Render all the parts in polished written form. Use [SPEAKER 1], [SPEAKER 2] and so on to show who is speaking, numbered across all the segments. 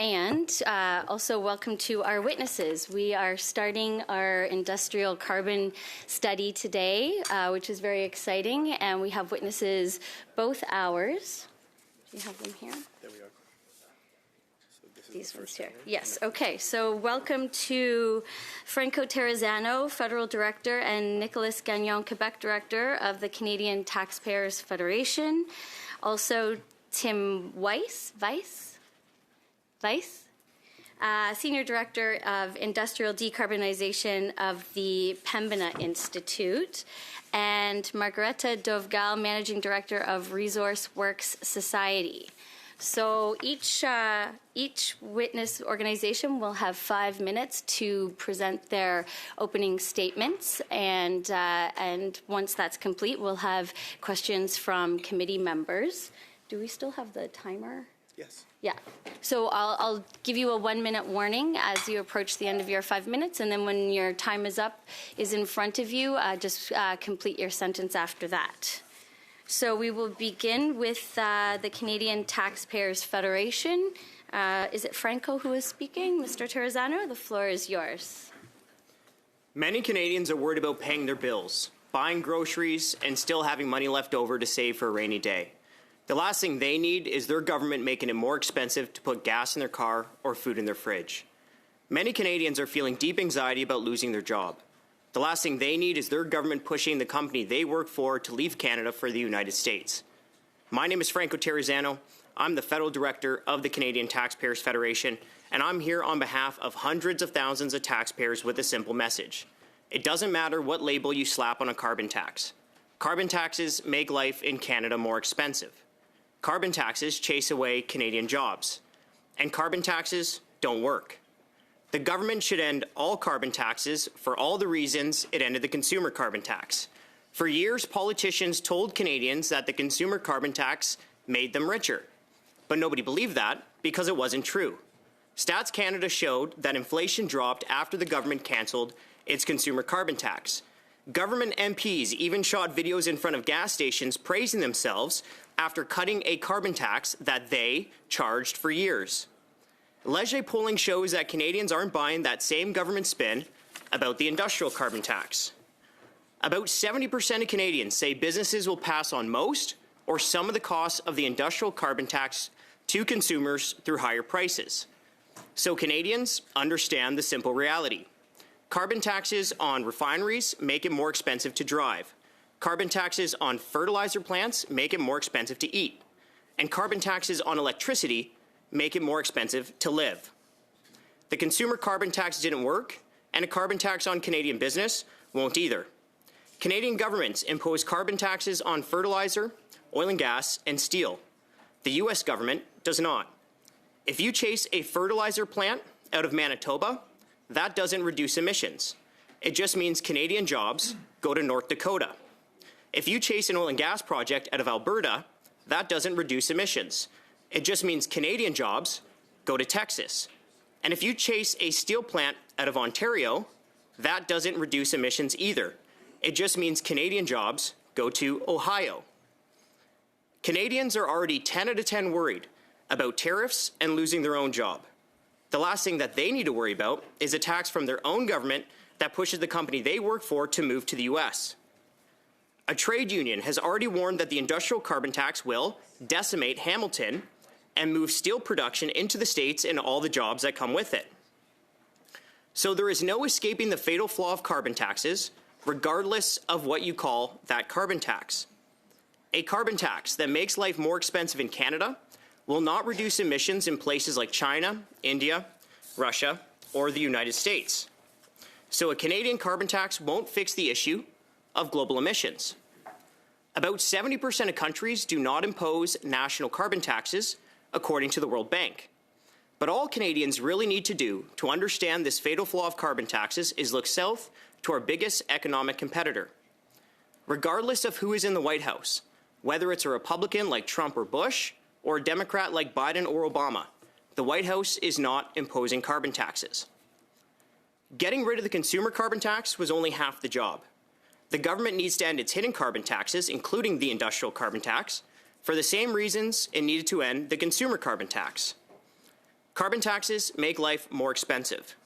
[SPEAKER 1] And also welcome to our witnesses. We are starting our industrial carbon study today, which is very exciting, and we have witnesses both hours. Do you have them here?
[SPEAKER 2] There we are. So
[SPEAKER 1] these ones here. Yes, okay. So welcome to Franco Terrazzano, Federal Director, and Nicolas Gagnon, Quebec Director of the Canadian Taxpayers Federation. Also, Tim Weiss, Senior Director of Industrial Decarbonization of the Pembina Institute, and Margareta Dovgal, Managing Director of Resource Works Society. So each witness organization will have 5 minutes to present their opening statements, and once that's complete, we'll have questions from committee members. Do we still have the timer?
[SPEAKER 2] Yes.
[SPEAKER 1] Yeah. So I'll give you a 1-minute warning as you approach the end of your 5 minutes, and then when your time is up, is in front of you, just complete your sentence after that. So we will begin with the Canadian Taxpayers Federation. Is it Franco who is speaking? Mr. Terrazzano, the floor is yours.
[SPEAKER 3] Many Canadians are worried about paying their bills, buying groceries, and still having money left over to save for a rainy day. The last thing they need is their government making it more expensive to put gas in their car or food in their fridge. Many Canadians are feeling deep anxiety about losing their job. The last thing they need is their government pushing the company they work for to leave Canada for the United States. My name is Franco Terrazzano. I'm the Federal Director of the Canadian Taxpayers Federation, and I'm here on behalf of hundreds of thousands of taxpayers with a simple message. It doesn't matter what label you slap on a carbon tax. Carbon taxes make life in Canada more expensive. Carbon taxes chase away Canadian jobs, and carbon taxes don't work. The government should end all carbon taxes for all the reasons it ended the consumer carbon tax. For years, politicians told Canadians that the consumer carbon tax made them richer, but nobody believed that because it wasn't true. Stats Canada showed that inflation dropped after the government cancelled its consumer carbon tax. Government MPs even shot videos in front of gas stations praising themselves after cutting a carbon tax that they charged for years. Leger polling shows that Canadians aren't buying that same government spin about the industrial carbon tax. About 70% of Canadians say businesses will pass on most or some of the costs of the industrial carbon tax to consumers through higher prices. So Canadians understand the simple reality. Carbon taxes on refineries make it more expensive to drive. Carbon taxes on fertilizer plants make it more expensive to eat. And carbon taxes on electricity make it more expensive to live. The consumer carbon tax didn't work, and a carbon tax on Canadian business won't either. Canadian governments impose carbon taxes on fertilizer, oil and gas, and steel. The U.S. government does not. If you chase a fertilizer plant out of Manitoba, that doesn't reduce emissions. It just means Canadian jobs go to North Dakota. If you chase an oil and gas project out of Alberta, that doesn't reduce emissions. It just means Canadian jobs go to Texas. And if you chase a steel plant out of Ontario, that doesn't reduce emissions either. It just means Canadian jobs go to Ohio. Canadians are already 10 out of 10 worried about tariffs and losing their own job. The last thing that they need to worry about is a tax from their own government that pushes the company they work for to move to the U.S. A trade union has already warned that the industrial carbon tax will decimate Hamilton and move steel production into the States and all the jobs that come with it. So there is no escaping the fatal flaw of carbon taxes, regardless of what you call that carbon tax. A carbon tax that makes life more expensive in Canada will not reduce emissions in places like China, India, Russia, or the United States. So a Canadian carbon tax won't fix the issue of global emissions. About 70% of countries do not impose national carbon taxes, according to the World Bank. But all Canadians really need to do to understand this fatal flaw of carbon taxes is look south to our biggest economic competitor. Regardless of who is in the White House, whether it's a Republican like Trump or Bush, or a Democrat like Biden or Obama, the White House is not imposing carbon taxes. Getting rid of the consumer carbon tax was only half the job. The government needs to end its hidden carbon taxes, including the industrial carbon tax, for the same reasons it needed to end the consumer carbon tax. Carbon taxes make life more expensive.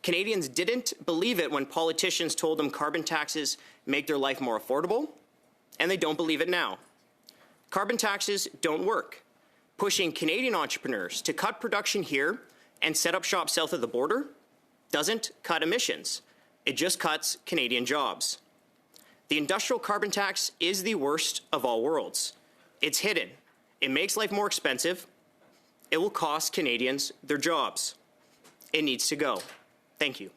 [SPEAKER 3] Canadians didn't believe it when politicians told them carbon taxes make their life more affordable, and they don't believe it now. Carbon taxes don't work. Pushing Canadian entrepreneurs to cut production here and set up shop south of the border doesn't cut emissions. It just cuts Canadian jobs. The industrial carbon tax is the worst of all worlds. It's hidden. It makes life more expensive. It will cost Canadians their jobs. It needs to go. Thank you.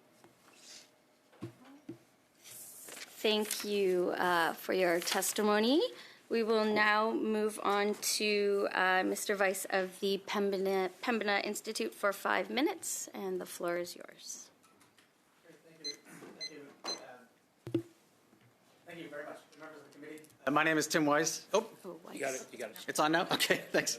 [SPEAKER 1] Thank you for your testimony. We will now move on to Mr. Vice of the Pembina Institute for 5 minutes, and the floor is yours.
[SPEAKER 4] Thank you very much. Members of the committee. My name is Tim Weiss.
[SPEAKER 2] You got it. You got it.
[SPEAKER 4] It's on now? Okay, thanks.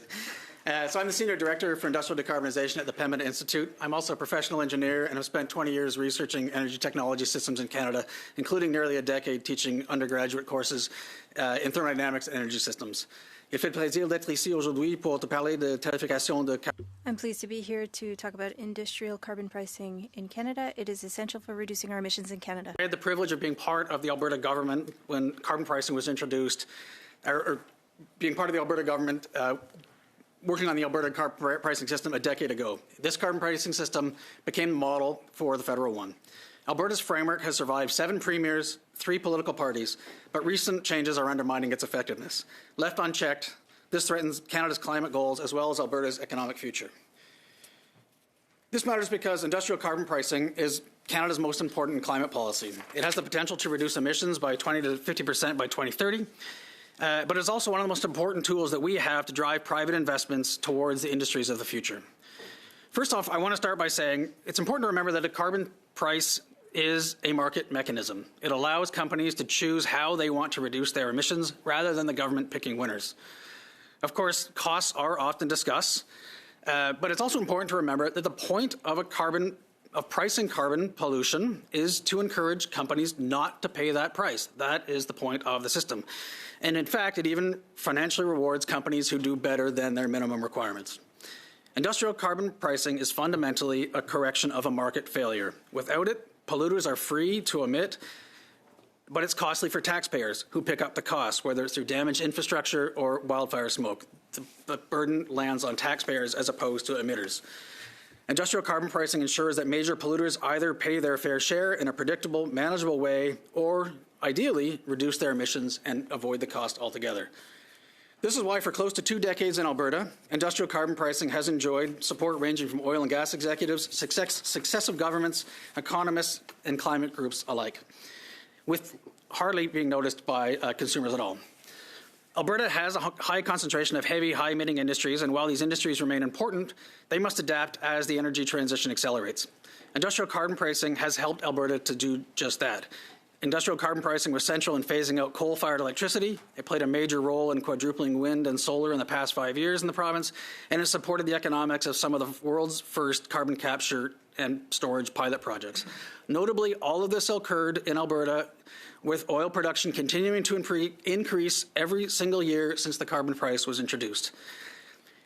[SPEAKER 4] So I'm the Senior Director for Industrial Decarbonization at the Pembina Institute. I'm also a professional engineer and have spent 20 years researching energy technology systems in Canada, including nearly a decade teaching undergraduate courses in thermodynamics and energy systems. Il fait plaisir d'être ici aujourd'hui pour te parler de tarification de carbone.
[SPEAKER 5] I'm pleased to be here to talk about industrial carbon pricing in Canada. It is essential for reducing our emissions in Canada.
[SPEAKER 4] I had the privilege of being part of the Alberta government when carbon pricing was introduced, or being part of the Alberta government working on the Alberta carbon pricing system a decade ago. This carbon pricing system became the model for the federal one. Alberta's framework has survived 7 premiers, 3 political parties, but recent changes are undermining its effectiveness. Left unchecked, this threatens Canada's climate goals as well as Alberta's economic future. This matters because industrial carbon pricing is Canada's most important climate policy. It has the potential to reduce emissions by 20 to 50% by 2030, but it's also one of the most important tools that we have to drive private investments towards the industries of the future. First off, I want to start by saying it's important to remember that a carbon price is a market mechanism. It allows companies to choose how they want to reduce their emissions rather than the government picking winners. Of course, costs are often discussed, but it's also important to remember that the point of pricing carbon pollution is to encourage companies not to pay that price. That is the point of the system. And in fact, it even financially rewards companies who do better than their minimum requirements. Industrial carbon pricing is fundamentally a correction of a market failure. Without it, polluters are free to emit, but it's costly for taxpayers who pick up the cost, whether it's through damaged infrastructure or wildfire smoke. The burden lands on taxpayers as opposed to emitters. Industrial carbon pricing ensures that major polluters either pay their fair share in a predictable, manageable way, or ideally reduce their emissions and avoid the cost altogether. This is why for close to 2 decades in Alberta, industrial carbon pricing has enjoyed support ranging from oil and gas executives, successive governments, economists, and climate groups alike, with hardly being noticed by consumers at all. Alberta has a high concentration of heavy, high-emitting industries, and while these industries remain important, they must adapt as the energy transition accelerates. Industrial carbon pricing has helped Alberta to do just that. Industrial carbon pricing was central in phasing out coal-fired electricity. It played a major role in quadrupling wind and solar in the past 5 years in the province, and it supported the economics of some of the world's first carbon capture and storage pilot projects. Notably, all of this occurred in Alberta, with oil production continuing to increase every single year since the carbon price was introduced.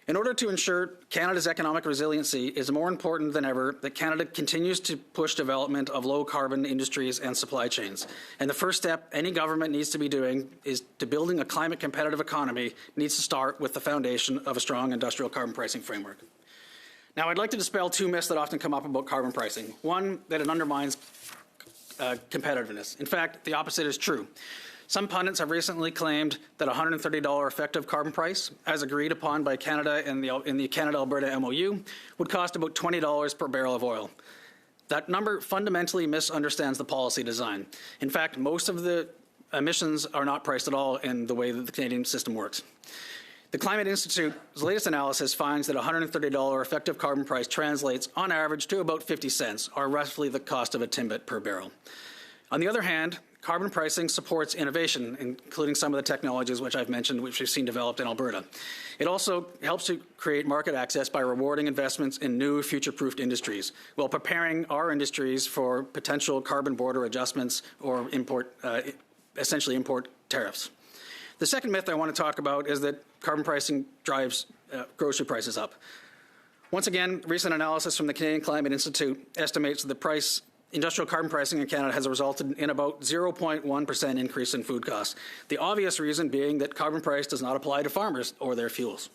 [SPEAKER 4] In order to ensure Canada's economic resiliency, it is more important than ever that Canada continues to push development of low-carbon industries and supply chains. And the first step any government needs to be doing is to building a climate-competitive economy needs to start with the foundation of a strong industrial carbon pricing framework. Now, I'd like to dispel 2 myths that often come up about carbon pricing. One, that it undermines competitiveness. In fact, the opposite is true. Some pundits have recently claimed that a $130 effective carbon price, as agreed upon by Canada in the Canada-Alberta MOU, would cost about $20 per barrel of oil. That number fundamentally misunderstands the policy design. In fact, most of the emissions are not priced at all in the way that the Canadian system works. The Climate Institute's latest analysis finds that a $130 effective carbon price translates, on average, to about 50 cents, or roughly the cost of a Timbit per barrel. On the other hand, carbon pricing supports innovation, including some of the technologies which I've mentioned, which we've seen developed in Alberta. It also helps to create market access by rewarding investments in new future-proofed industries, while preparing our industries for potential carbon border adjustments or essentially import tariffs. The second myth I want to talk about is that carbon pricing drives grocery prices up. Once again, recent analysis from the Canadian Climate Institute estimates the industrial carbon pricing in Canada has resulted in about 0.1% increase in food costs. The obvious reason being that carbon price does not apply to farmers or their fuels.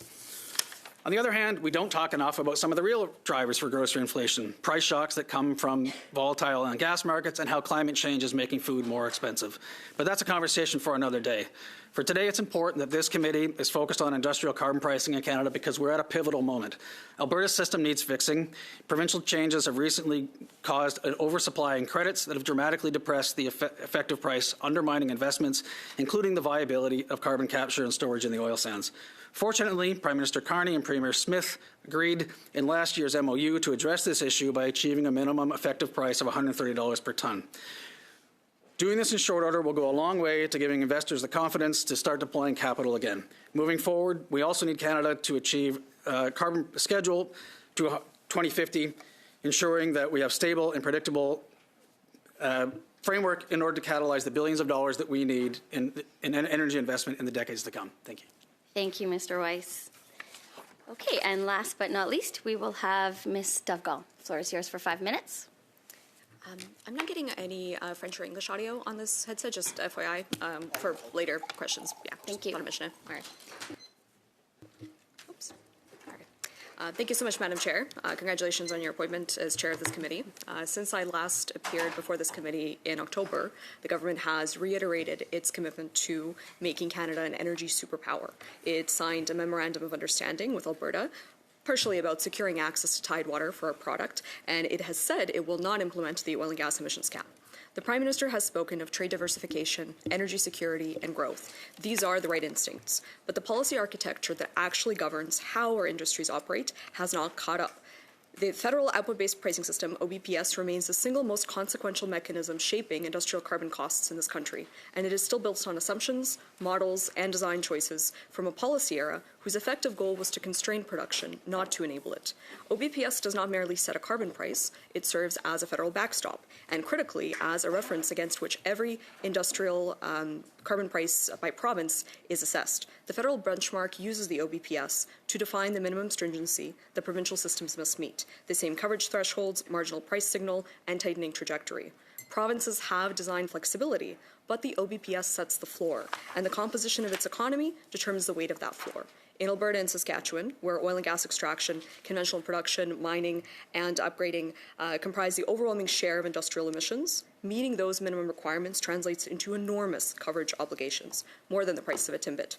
[SPEAKER 4] On the other hand, we don't talk enough about some of the real drivers for grocery inflation, price shocks that come from volatile oil and gas markets, and how climate change is making food more expensive. But that's a conversation for another day. For today, it's important that this committee is focused on industrial carbon pricing in Canada because we're at a pivotal moment. Alberta's system needs fixing. Provincial changes have recently caused an oversupply in credits that have dramatically depressed the effective price, undermining investments, including the viability of carbon capture and storage in the oil sands. Fortunately, Prime Minister Carney and Premier Smith agreed in last year's MOU to address this issue by achieving a minimum effective price of $130 per tonne. Doing this in short order will go a long way to giving investors the confidence to start deploying capital again. Moving forward, we also need Canada to achieve a carbon schedule to 2050, ensuring that we have stable and predictable framework in order to catalyze the billions of dollars that we need in energy investment in the decades to come. Thank you.
[SPEAKER 1] Thank you, Mr. Weiss. Okay, and last but not least, we will have Ms. Dovgal. The floor is yours for 5 minutes.
[SPEAKER 6] I'm not getting any French or English audio on this headset, just FYI, for later questions. Yeah,
[SPEAKER 1] Thank you.
[SPEAKER 6] Want to mention it. All right. Oops. All right. Thank you so much, Madam Chair. Congratulations on your appointment as chair of this committee. Since I last appeared before this committee in October, the government has reiterated its commitment to making Canada an energy superpower. It signed a memorandum of understanding with Alberta, partially about securing access to tidewater for our product, and it has said it will not implement the oil and gas emissions cap. The Prime Minister has spoken of trade diversification, energy security, and growth. These are the right instincts, but the policy architecture that actually governs how our industries operate has not caught up. The federal output-based pricing system, OBPS, remains the single most consequential mechanism shaping industrial carbon costs in this country, and it is still built on assumptions, models, and design choices from a policy era whose effective goal was to constrain production, not to enable it. OBPS does not merely set a carbon price, it serves as a federal backstop, and critically, as a reference against which every industrial carbon price by province is assessed. The federal benchmark uses the OBPS to define the minimum stringency that provincial systems must meet, the same coverage thresholds, marginal price signal, and tightening trajectory. Provinces have design flexibility, but the OBPS sets the floor, and the composition of its economy determines the weight of that floor. In Alberta and Saskatchewan, where oil and gas extraction, conventional production, mining, and upgrading comprise the overwhelming share of industrial emissions, meeting those minimum requirements translates into enormous coverage obligations, more than the price of a Timbit.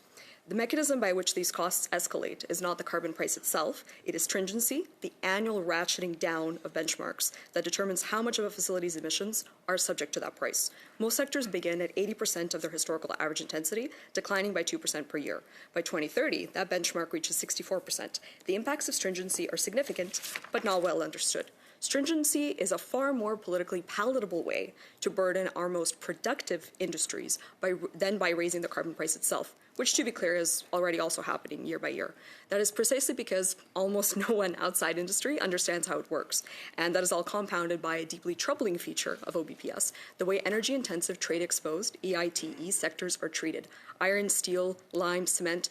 [SPEAKER 6] The mechanism by which these costs escalate is not the carbon price itself, it is stringency, the annual ratcheting down of benchmarks that determines how much of a facility's emissions are subject to that price. Most sectors begin at 80% of their historical average intensity, declining by 2% per year. By 2030, that benchmark reaches 64%. The impacts of stringency are significant, but not well understood. Stringency is a far more politically palatable way to burden our most productive industries than by raising the carbon price itself, which, to be clear, is already also happening year by year. That is precisely because almost no one outside industry understands how it works, and that is all compounded by a deeply troubling feature of OBPS, the way energy-intensive, trade-exposed, EITE sectors are treated. Iron, steel, lime, cement,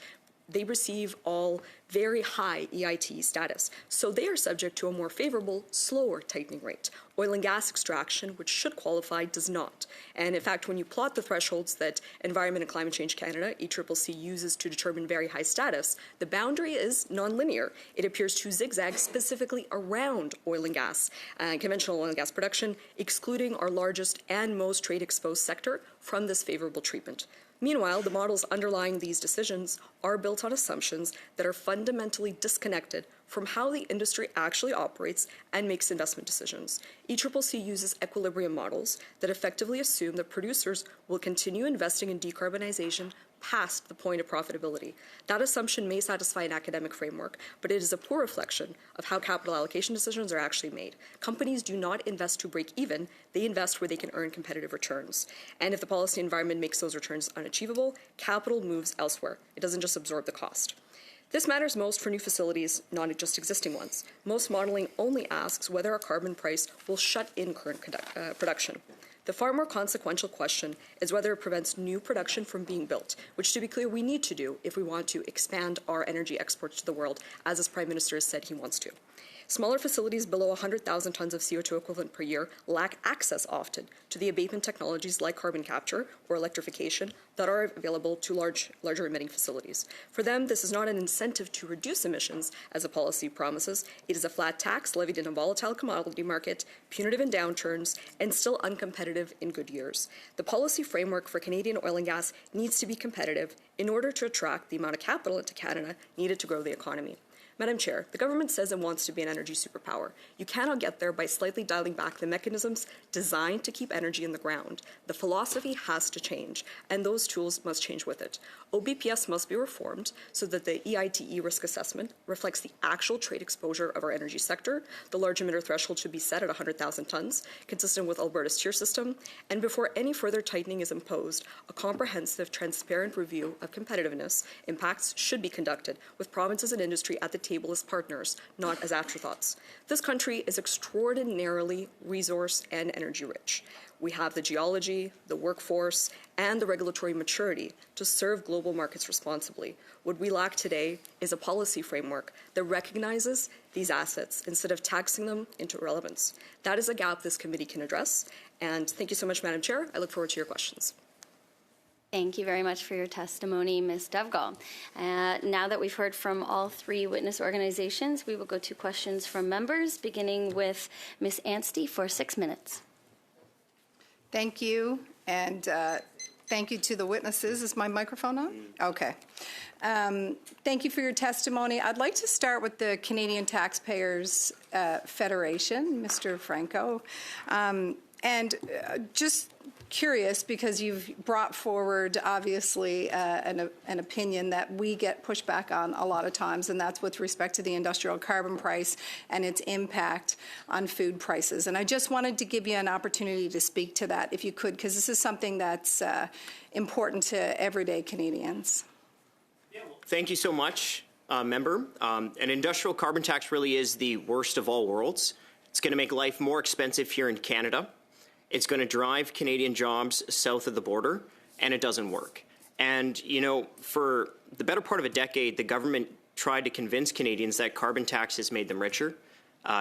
[SPEAKER 6] they receive all very high EIT status, so they are subject to a more favorable, slower tightening rate. Oil and gas extraction, which should qualify, does not. And in fact, when you plot the thresholds that Environment and Climate Change Canada, ECCC, uses to determine very high status, the boundary is nonlinear. It appears to zigzag specifically around oil and gas, conventional oil and gas production, excluding our largest and most trade-exposed sector from this favorable treatment. Meanwhile, the models underlying these decisions are built on assumptions that are fundamentally disconnected from how the industry actually operates and makes investment decisions. ECCC uses equilibrium models that effectively assume that producers will continue investing in decarbonization past the point of profitability. That assumption may satisfy an academic framework, but it is a poor reflection of how capital allocation decisions are actually made. Companies do not invest to break even, they invest where they can earn competitive returns. And if the policy environment makes those returns unachievable, capital moves elsewhere. It doesn't just absorb the cost. This matters most for new facilities, not just existing ones. Most modeling only asks whether a carbon price will shut in current production. The far more consequential question is whether it prevents new production from being built, which, to be clear, we need to do if we want to expand our energy exports to the world, as his Prime Minister has said he wants to. Smaller facilities below 100,000 tons of CO2 equivalent per year lack access often to the abatement technologies like carbon capture or electrification that are available to larger emitting facilities. For them, this is not an incentive to reduce emissions, as the policy promises. It is a flat tax levied in a volatile commodity market, punitive in downturns, and still uncompetitive in good years. The policy framework for Canadian oil and gas needs to be competitive in order to attract the amount of capital into Canada needed to grow the economy. Madam Chair, the government says it wants to be an energy superpower. You cannot get there by slightly dialing back the mechanisms designed to keep energy in the ground. The philosophy has to change, and those tools must change with it. OBPS must be reformed so that the EITE risk assessment reflects the actual trade exposure of our energy sector. The large emitter threshold should be set at 100,000 tons, consistent with Alberta's tier system. And before any further tightening is imposed, a comprehensive, transparent review of competitiveness impacts should be conducted, with provinces and industry at the table as partners, not as afterthoughts. This country is extraordinarily resource and energy rich. We have the geology, the workforce, and the regulatory maturity to serve global markets responsibly. What we lack today is a policy framework that recognizes these assets instead of taxing them into irrelevance. That is a gap this committee can address. And thank you so much, Madam Chair. I look forward to your questions.
[SPEAKER 1] Thank you very much for your testimony, Ms. Dovegal. Now that we've heard from all three witness organizations, we will go to questions from members, beginning with Ms. Anstey for 6 minutes.
[SPEAKER 7] Thank you, and thank you to the witnesses. Is my microphone on? Okay. Thank you for your testimony. I'd like to start with the Canadian Taxpayers Federation, Mr. Franco, and just curious, because you've brought forward, obviously, an opinion that we get pushback on a lot of times, and that's with respect to the industrial carbon price and its impact on food prices. And I just wanted to give you an opportunity to speak to that, if you could, because this is something that's important to everyday Canadians.
[SPEAKER 3] Thank you so much, member. An industrial carbon tax really is the worst of all worlds. It's going to make life more expensive here in Canada. It's going to drive Canadian jobs south of the border, and it doesn't work. And, you know, for the better part of a decade, the government tried to convince Canadians that carbon taxes made them richer.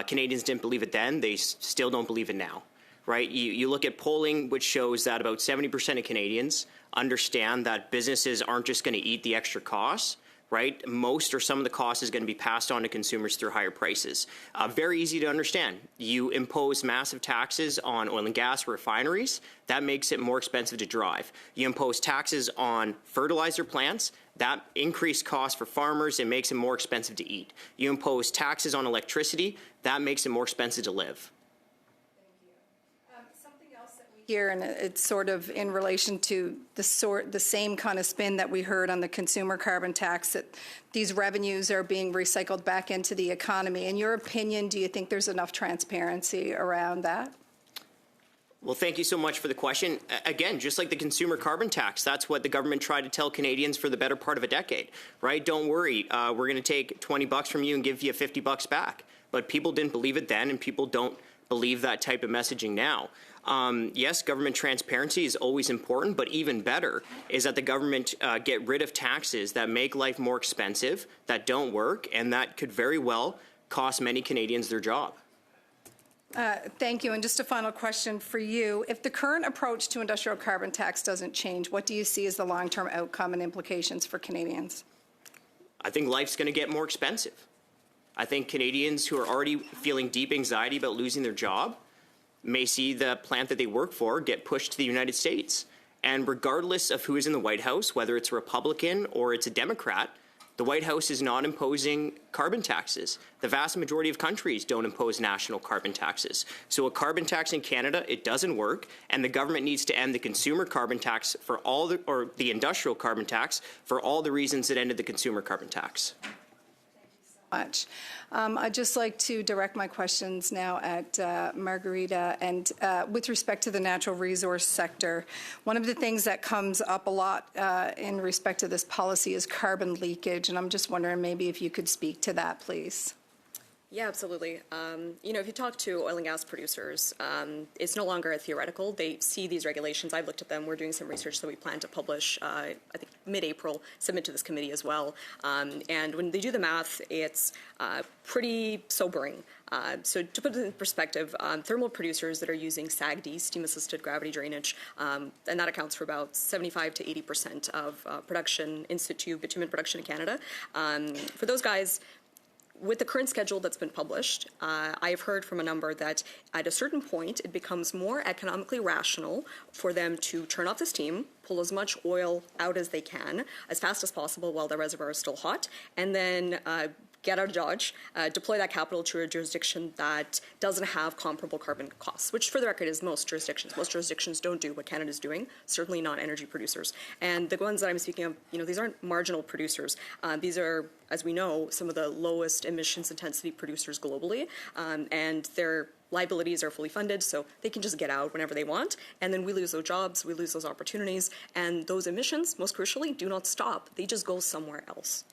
[SPEAKER 3] Canadians didn't believe it then. They still don't believe it now, right? You look at polling, which shows that about 70% of Canadians understand that businesses aren't just going to eat the extra costs, right? Most or some of the cost is going to be passed on to consumers through higher prices. Very easy to understand. You impose massive taxes on oil and gas refineries. That makes it more expensive to drive. You impose taxes on fertilizer plants. That increased cost for farmers. It makes it more expensive to eat. You impose taxes on electricity. That makes it more expensive to live.
[SPEAKER 7] Here, and it's sort of in relation to the same kind of spin that we heard on the consumer carbon tax, that these revenues are being recycled back into the economy. In your opinion, do you think there's enough transparency around that?
[SPEAKER 3] Well, thank you so much for the question. Again, just like the consumer carbon tax, that's what the government tried to tell Canadians for the better part of a decade, right? Don't worry, we're going to take $20 from you and give you $50 back. But people didn't believe it then, and people don't believe that type of messaging now. Yes, government transparency is always important, but even better is that the government get rid of taxes that make life more expensive, that don't work, and that could very well cost many Canadians their job.
[SPEAKER 7] Thank you. And just a final question for you. If the current approach to industrial carbon tax doesn't change, what do you see as the long-term outcome and implications for Canadians?
[SPEAKER 3] I think life's going to get more expensive. I think Canadians who are already feeling deep anxiety about losing their job may see the plant that they work for get pushed to the United States. And regardless of who is in the White House, whether it's a Republican or it's a Democrat, the White House is not imposing carbon taxes. The vast majority of countries don't impose national carbon taxes. So a carbon tax in Canada, it doesn't work, and the government needs to end the consumer carbon tax for all the industrial carbon tax for all the reasons it ended the consumer carbon tax.
[SPEAKER 7] Much. I'd just like to direct my questions now at Margarita. And with respect to the natural resource sector, one of the things that comes up a lot in respect to this policy is carbon leakage. And I'm just wondering maybe if you could speak to that, please.
[SPEAKER 6] Yeah, absolutely. If you talk to oil and gas producers, it's no longer a theoretical. They see these regulations. I've looked at them. We're doing some research that we plan to publish, I think, mid-April, submit to this committee as well. And when they do the math, it's pretty sobering. So to put it in perspective, thermal producers that are using SAGD, steam-assisted gravity drainage, and that accounts for about 75 to 80% of production, in-situ bitumen production in Canada. For those guys, with the current schedule that's been published, I've heard from a number that at a certain point, it becomes more economically rational for them to turn off the steam, pull as much oil out as they can, as fast as possible while the reservoir is still hot, and then get out of Dodge, deploy that capital to a jurisdiction that doesn't have comparable carbon costs, which for the record is most jurisdictions. Most jurisdictions don't do what Canada's doing, certainly not energy producers. And the ones that I'm speaking of, these aren't marginal producers. These are, as we know, some of the lowest emissions intensity producers globally, and their liabilities are fully funded, so they can just get out whenever they want, and then we lose those jobs, we lose those opportunities, and those emissions, most crucially, do not stop. They just go somewhere else.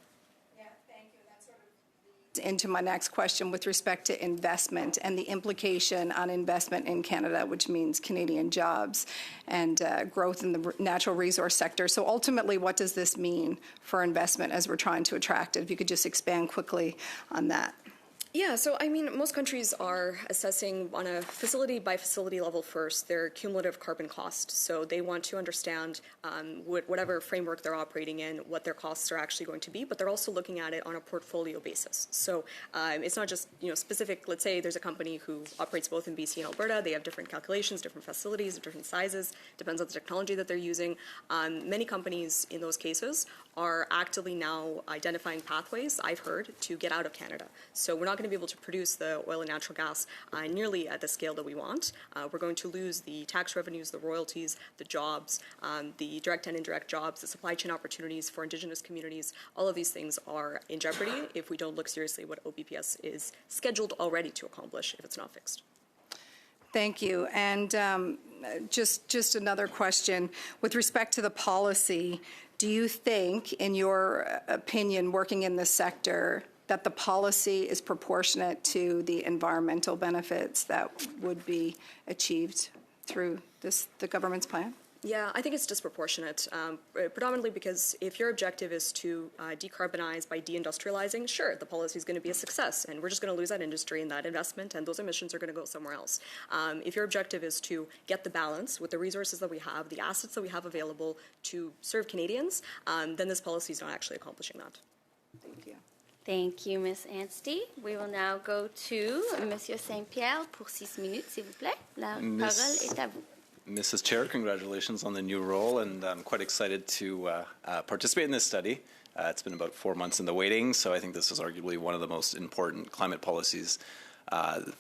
[SPEAKER 7] Into my next question with respect to investment and the implication on investment in Canada, which means Canadian jobs and growth in the natural resource sector. So ultimately, what does this mean for investment as we're trying to attract it? If you could just expand quickly on that.
[SPEAKER 6] Yeah, so most countries are assessing on a facility by facility level first their cumulative carbon cost. So they want to understand whatever framework they're operating in, what their costs are actually going to be, but they're also looking at it on a portfolio basis. So it's not just specific. Let's say there's a company who operates both in BC and Alberta. They have different calculations, different facilities, different sizes. Depends on the technology that they're using. Many companies in those cases are actively now identifying pathways, I've heard, to get out of Canada. So we're not going to be able to produce the oil and natural gas nearly at the scale that we want. We're going to lose the tax revenues, the royalties, the jobs, the direct and indirect jobs, the supply chain opportunities for Indigenous communities. All of these things are in jeopardy if we don't look seriously what OBPS is scheduled already to accomplish if it's not fixed.
[SPEAKER 7] Thank you. And just another question. With respect to the policy, do you think, in your opinion, working in this sector, that the policy is proportionate to the environmental benefits that would be achieved through the government's plan?
[SPEAKER 6] Yeah, I think it's disproportionate, predominantly because if your objective is to decarbonize by deindustrializing, sure, the policy is going to be a success, and we're just going to lose that industry and that investment, and those emissions are going to go somewhere else. If your objective is to get the balance with the resources that we have, the assets that we have available to serve Canadians, then this policy is not actually accomplishing that.
[SPEAKER 7] Thank you.
[SPEAKER 1] Thank you, Ms. Anstey. We will now go to Monsieur Saint-Pierre pour 6 minutes, s'il vous plaît. La parole est à vous.
[SPEAKER 8] Mrs. Chair, congratulations on the new role, and I'm quite excited to participate in this study. It's been about 4 months in the waiting, so I think this is arguably one of the most important climate policies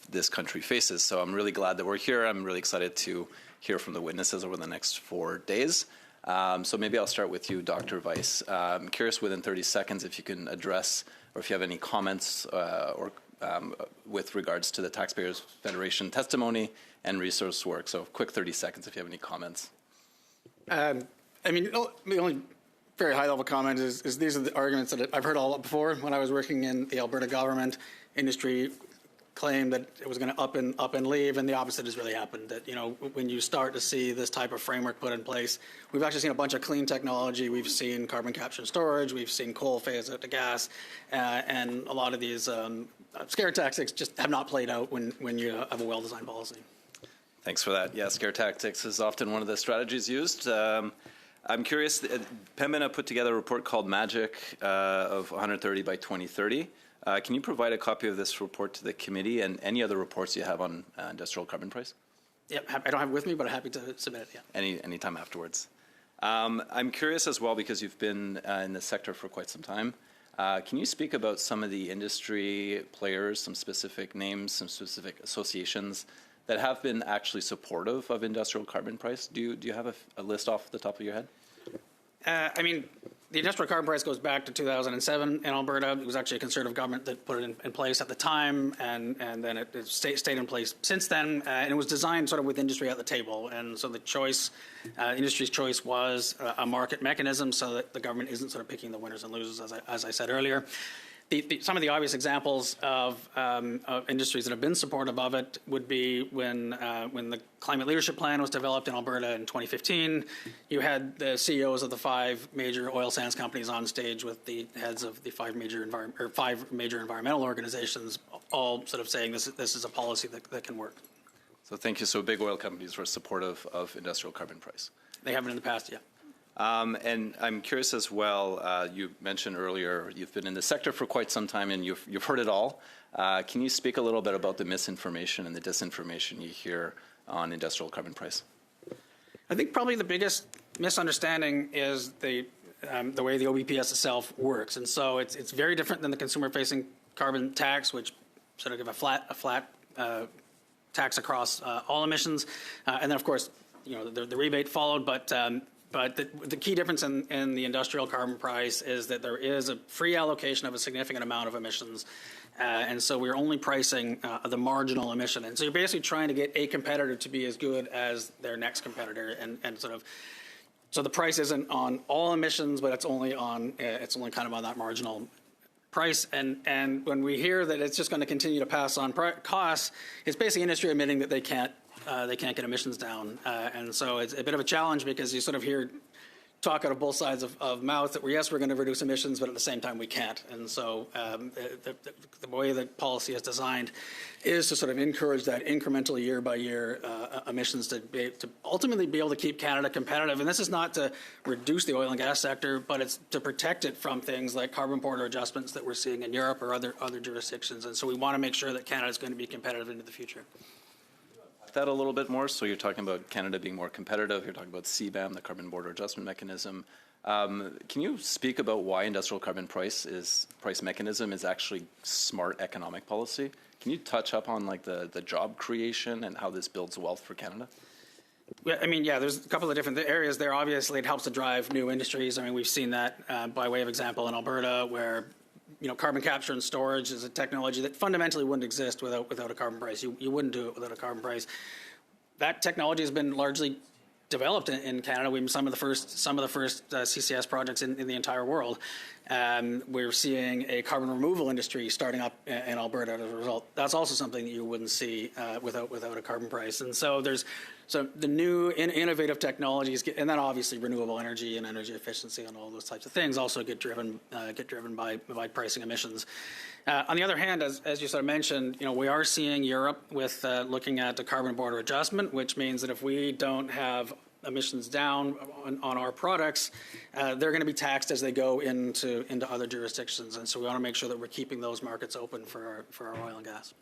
[SPEAKER 8] this country faces. So I'm really glad that we're here. I'm really excited to hear from the witnesses over the next 4 days. So maybe I'll start with you, Dr. Weiss. I'm curious within 30 seconds if you can address or if you have any comments with regards to the Taxpayers Federation testimony and resource work. So quick 30 seconds if you have any comments.
[SPEAKER 4] The only very high-level comment is these are the arguments that I've heard all before. When I was working in the Alberta government, industry claimed that it was going to up and leave, and the opposite has really happened. That when you start to see this type of framework put in place, we've actually seen a bunch of clean technology. We've seen carbon capture and storage. We've seen coal phase out to gas, and a lot of these scare tactics just have not played out when you have a well-designed policy.
[SPEAKER 8] Thanks for that. Yeah, scare tactics is often one of the strategies used. I'm curious, Pembina put together a report called Magic of 130 by 2030. Can you provide a copy of this report to the committee and any other reports you have on industrial carbon price?
[SPEAKER 4] Yep, I don't have it with me, but I'm happy to submit it, yeah.
[SPEAKER 8] Any time afterwards. I'm curious as well, because you've been in the sector for quite some time. Can you speak about some of the industry players, some specific names, some specific associations that have been actually supportive of industrial carbon price? Do you have a list off the top of your head?
[SPEAKER 4] The industrial carbon price goes back to 2007 in Alberta. It was actually a Conservative government that put it in place at the time, and then it stayed in place since then. And it was designed sort of with industry at the table. And so the choice, industry's choice was a market mechanism so that the government isn't sort of picking the winners and losers, as I said earlier. some of the obvious examples of industries that have been supportive of it would be when the Climate Leadership Plan was developed in Alberta in 2015. You had the CEOs of the 5 major oil sands companies on stage with the heads of the 5 major environmental organizations, all sort of saying this is a policy that can work.
[SPEAKER 8] So thank you. So big oil companies were supportive of industrial carbon price.
[SPEAKER 4] They haven't in the past, yeah.
[SPEAKER 8] And I'm curious as well, you mentioned earlier you've been in the sector for quite some time and you've heard it all. Can you speak a little bit about the misinformation and the disinformation you hear on industrial carbon price?
[SPEAKER 4] I think probably the biggest misunderstanding is the way the OBPS itself works. And so it's very different than the consumer-facing carbon tax, which sort of give a flat tax across all emissions. And then, of course, the rebate followed, but the key difference in the industrial carbon price is that there is a free allocation of a significant amount of emissions. And so we're only pricing the marginal emission. And so you're basically trying to get a competitor to be as good as their next competitor. And so the price isn't on all emissions, but it's only kind of on that marginal price. And when we hear that it's just going to continue to pass on costs, it's basically industry admitting that they can't get emissions down. And so it's a bit of a challenge because you sort of hear talk out of both sides of mouth that we're going to reduce emissions, but at the same time we can't. And so the way that policy is designed is to sort of encourage that incremental year by year emissions to ultimately be able to keep Canada competitive. And this is not to reduce the oil and gas sector, but it's to protect it from things like carbon border adjustments that we're seeing in Europe or other jurisdictions. And so we want to make sure that Canada is going to be competitive into the future.
[SPEAKER 8] That a little bit more. So you're talking about Canada being more competitive. You're talking about CBAM, the Carbon Border Adjustment Mechanism. Can you speak about why industrial carbon price mechanism is actually smart economic policy? Can you touch up on like the job creation and how this builds wealth for Canada?
[SPEAKER 4] Yeah, there's a couple of different areas there. Obviously, it helps to drive new industries. I mean, we've seen that by way of example in Alberta, where carbon capture and storage is a technology that fundamentally wouldn't exist without a carbon price. You wouldn't do it without a carbon price. That technology has been largely developed in Canada. We've some of the first CCS projects in the entire world. We're seeing a carbon removal industry starting up in Alberta as a result. That's also something that you wouldn't see without a carbon price. And so the new innovative technologies, and then obviously renewable energy and energy efficiency and all those types of things also get driven by pricing emissions. On the other hand, as you sort of mentioned, we are seeing Europe with looking at the carbon border adjustment, which means that if we don't have emissions down on our products, they're going to be taxed as they go into other jurisdictions. And so we want to make sure that we're keeping those markets open for our oil and gas.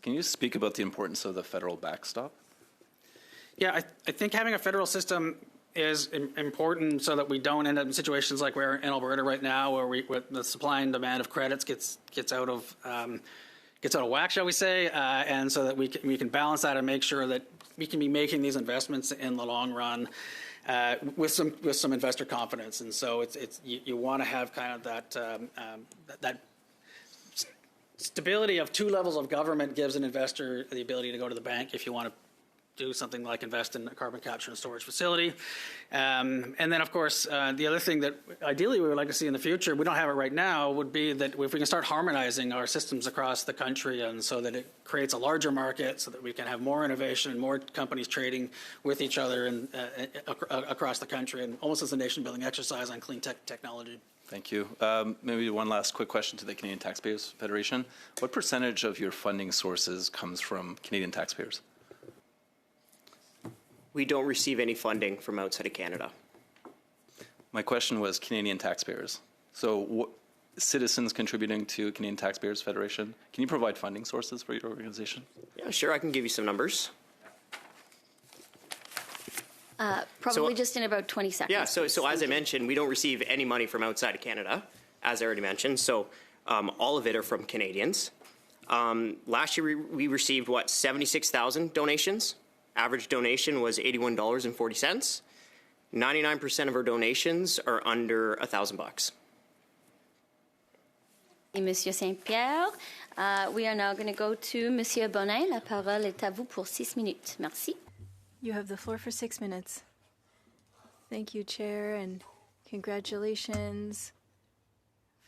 [SPEAKER 8] Can you speak about the importance of the federal backstop?
[SPEAKER 4] Yeah, I think having a federal system is important so that we don't end up in situations like we're in Alberta right now, where the supply and demand of credits gets out of whack, shall we say, and so that we can balance that and make sure that we can be making these investments in the long run with some investor confidence. And so you want to have kind of that stability of 2 levels of government gives an investor the ability to go to the bank if you want to do something like invest in a carbon capture and storage facility. And then, of course, the other thing that ideally we would like to see in the future, we don't have it right now, would be that if we can start harmonizing our systems across the country, and so that it creates a larger market so that we can have more innovation and more companies trading with each other and across the country, and almost as a nation-building exercise on clean technology.
[SPEAKER 8] Thank you. Maybe one last quick question to the Canadian Taxpayers Federation. What percentage of your funding sources comes from Canadian taxpayers?
[SPEAKER 3] We don't receive any funding from outside of Canada.
[SPEAKER 8] My question was Canadian taxpayers. So citizens contributing to Canadian Taxpayers Federation, can you provide funding sources for your organization?
[SPEAKER 3] Yeah, sure. I can give you some numbers.
[SPEAKER 1] Probably just in about 20 seconds.
[SPEAKER 3] Yeah, so as I mentioned, we don't receive any money from outside of Canada, as I already mentioned. So all of it are from Canadians. Last year we received, 76,000 donations. Average donation was $81.40. 99% of our donations are under $1,000.
[SPEAKER 1] Monsieur Saint-Pierre, we are now going to go to Monsieur Bonin. La parole est à vous pour 6 minutes. Merci.
[SPEAKER 5] You have the floor for 6 minutes. Thank you, Chair, and congratulations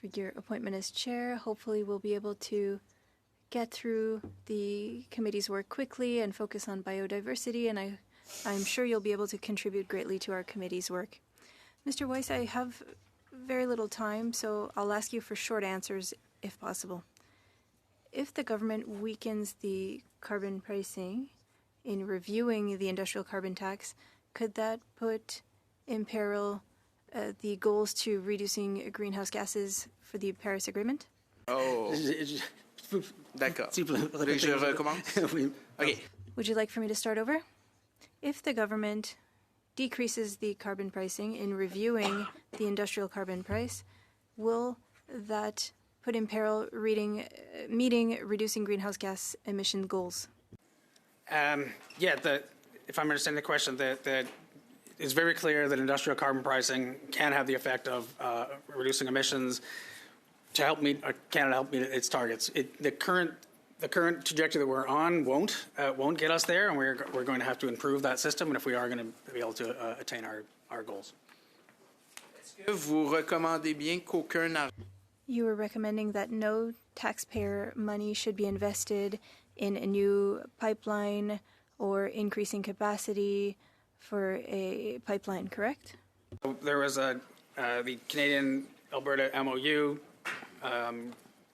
[SPEAKER 5] for your appointment as chair. Hopefully we'll be able to get through the committee's work quickly and focus on biodiversity, and I'm sure you'll be able to contribute greatly to our committee's work. Mr. Weiss, I have very little time, so I'll ask you for short answers if possible. If the government weakens the carbon pricing in reviewing the industrial carbon tax, could that put in peril the goals to reducing greenhouse gases for the Paris Agreement?
[SPEAKER 2] Oh, d'accord. Je recommence?
[SPEAKER 4] Oui.
[SPEAKER 2] OK.
[SPEAKER 5] Would you like for me to start over? If the government decreases the carbon pricing in reviewing the industrial carbon price, will that put in peril meeting reducing greenhouse gas emission goals?
[SPEAKER 4] If I'm understanding the question, it's very clear that industrial carbon pricing can have the effect of reducing emissions to help meet Canada help meet its targets. The current trajectory that we're on won't get us there, and we're going to have to improve that system. And if we are going to be able to attain our goals.
[SPEAKER 2] Est-ce que vous recommandez bien qu'aucun argent
[SPEAKER 5] You were recommending that no taxpayer money should be invested in a new pipeline or increasing capacity for a pipeline, correct?
[SPEAKER 4] There was the Canadian-Alberta MOU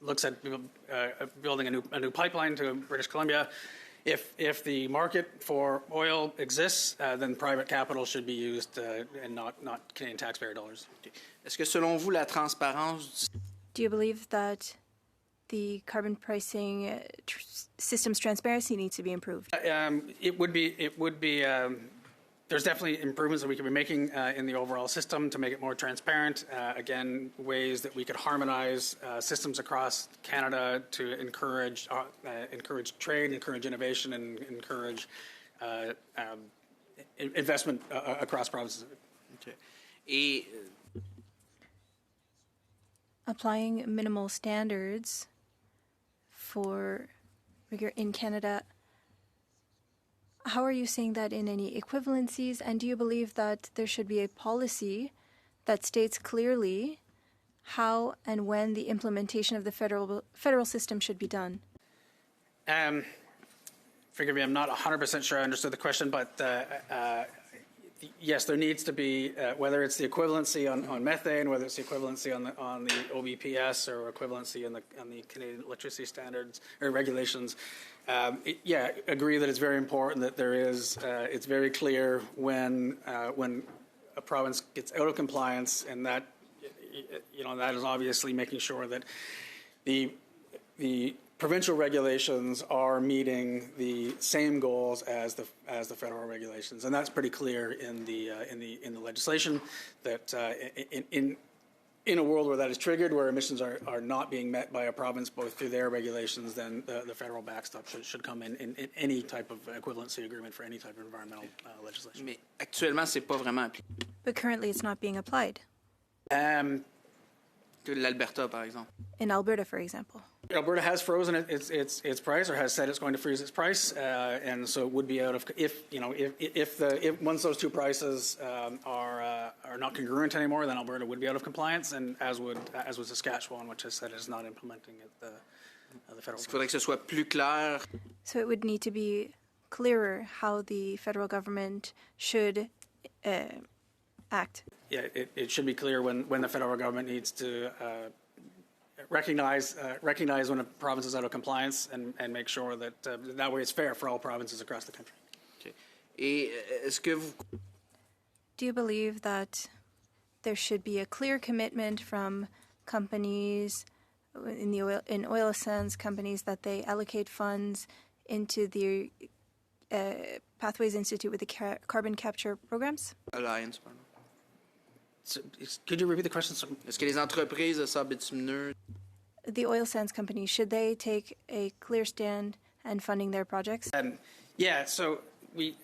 [SPEAKER 4] looks at building a new pipeline to British Columbia. If the market for oil exists, then private capital should be used and not Canadian taxpayer dollars.
[SPEAKER 2] Est-ce que selon vous la transparence
[SPEAKER 5] Do you believe that the carbon pricing system's transparency needs to be improved?
[SPEAKER 4] It would be. There's definitely improvements that we could be making in the overall system to make it more transparent. Again, ways that we could harmonize systems across Canada to encourage trade, encourage innovation, and encourage investment across provinces.
[SPEAKER 2] Okay. Et
[SPEAKER 5] Applying minimal standards for rigor in Canada, how are you seeing that in any equivalencies? And do you believe that there should be a policy that states clearly how and when the implementation of the federal system should be done?
[SPEAKER 4] Forgive me, I'm not 100% sure I understood the question, but yes, there needs to be, whether it's the equivalency on methane, whether it's the equivalency on the OBPS or equivalency on the Canadian electricity standards or regulations. Agree that it's very important that there is. It's very clear when a province gets out of compliance, and that that is obviously making sure that the provincial regulations are meeting the same goals as the federal regulations, and that's pretty clear in the legislation. That in a world where that is triggered, where emissions are not being met by a province both through their regulations, then the federal backstop should come in any type of equivalency agreement for any type of environmental legislation.
[SPEAKER 2] Mais actuellement, c'est pas vraiment appliqué.
[SPEAKER 5] But currently it's not being applied.
[SPEAKER 2] Que l'Alberta, par exemple.
[SPEAKER 5] In Alberta, for example.
[SPEAKER 4] Alberta has frozen its price, or has said it's going to freeze its price, and so it would be out of if once those two prices are not congruent anymore, then Alberta would be out of compliance, and as would Saskatchewan, which has said it is not implementing the federal.
[SPEAKER 2] Il faudrait que ce soit plus clair.
[SPEAKER 5] So it would need to be clearer how the federal government should act.
[SPEAKER 4] Yeah, it should be clear when the federal government needs to recognize when a province is out of compliance and make sure that that way it's fair for all provinces across the country.
[SPEAKER 2] Okay. Et est-ce que vous
[SPEAKER 5] Do you believe that there should be a clear commitment from companies in oil sands companies that they allocate funds into the Pathways Institute with the carbon capture programs?
[SPEAKER 2] Alliance, pardon.
[SPEAKER 4] So, could you repeat the question?
[SPEAKER 2] Est-ce que les entreprises de sable bitumineux
[SPEAKER 5] The oil sands companies, should they take a clear stand in funding their projects?
[SPEAKER 4] So we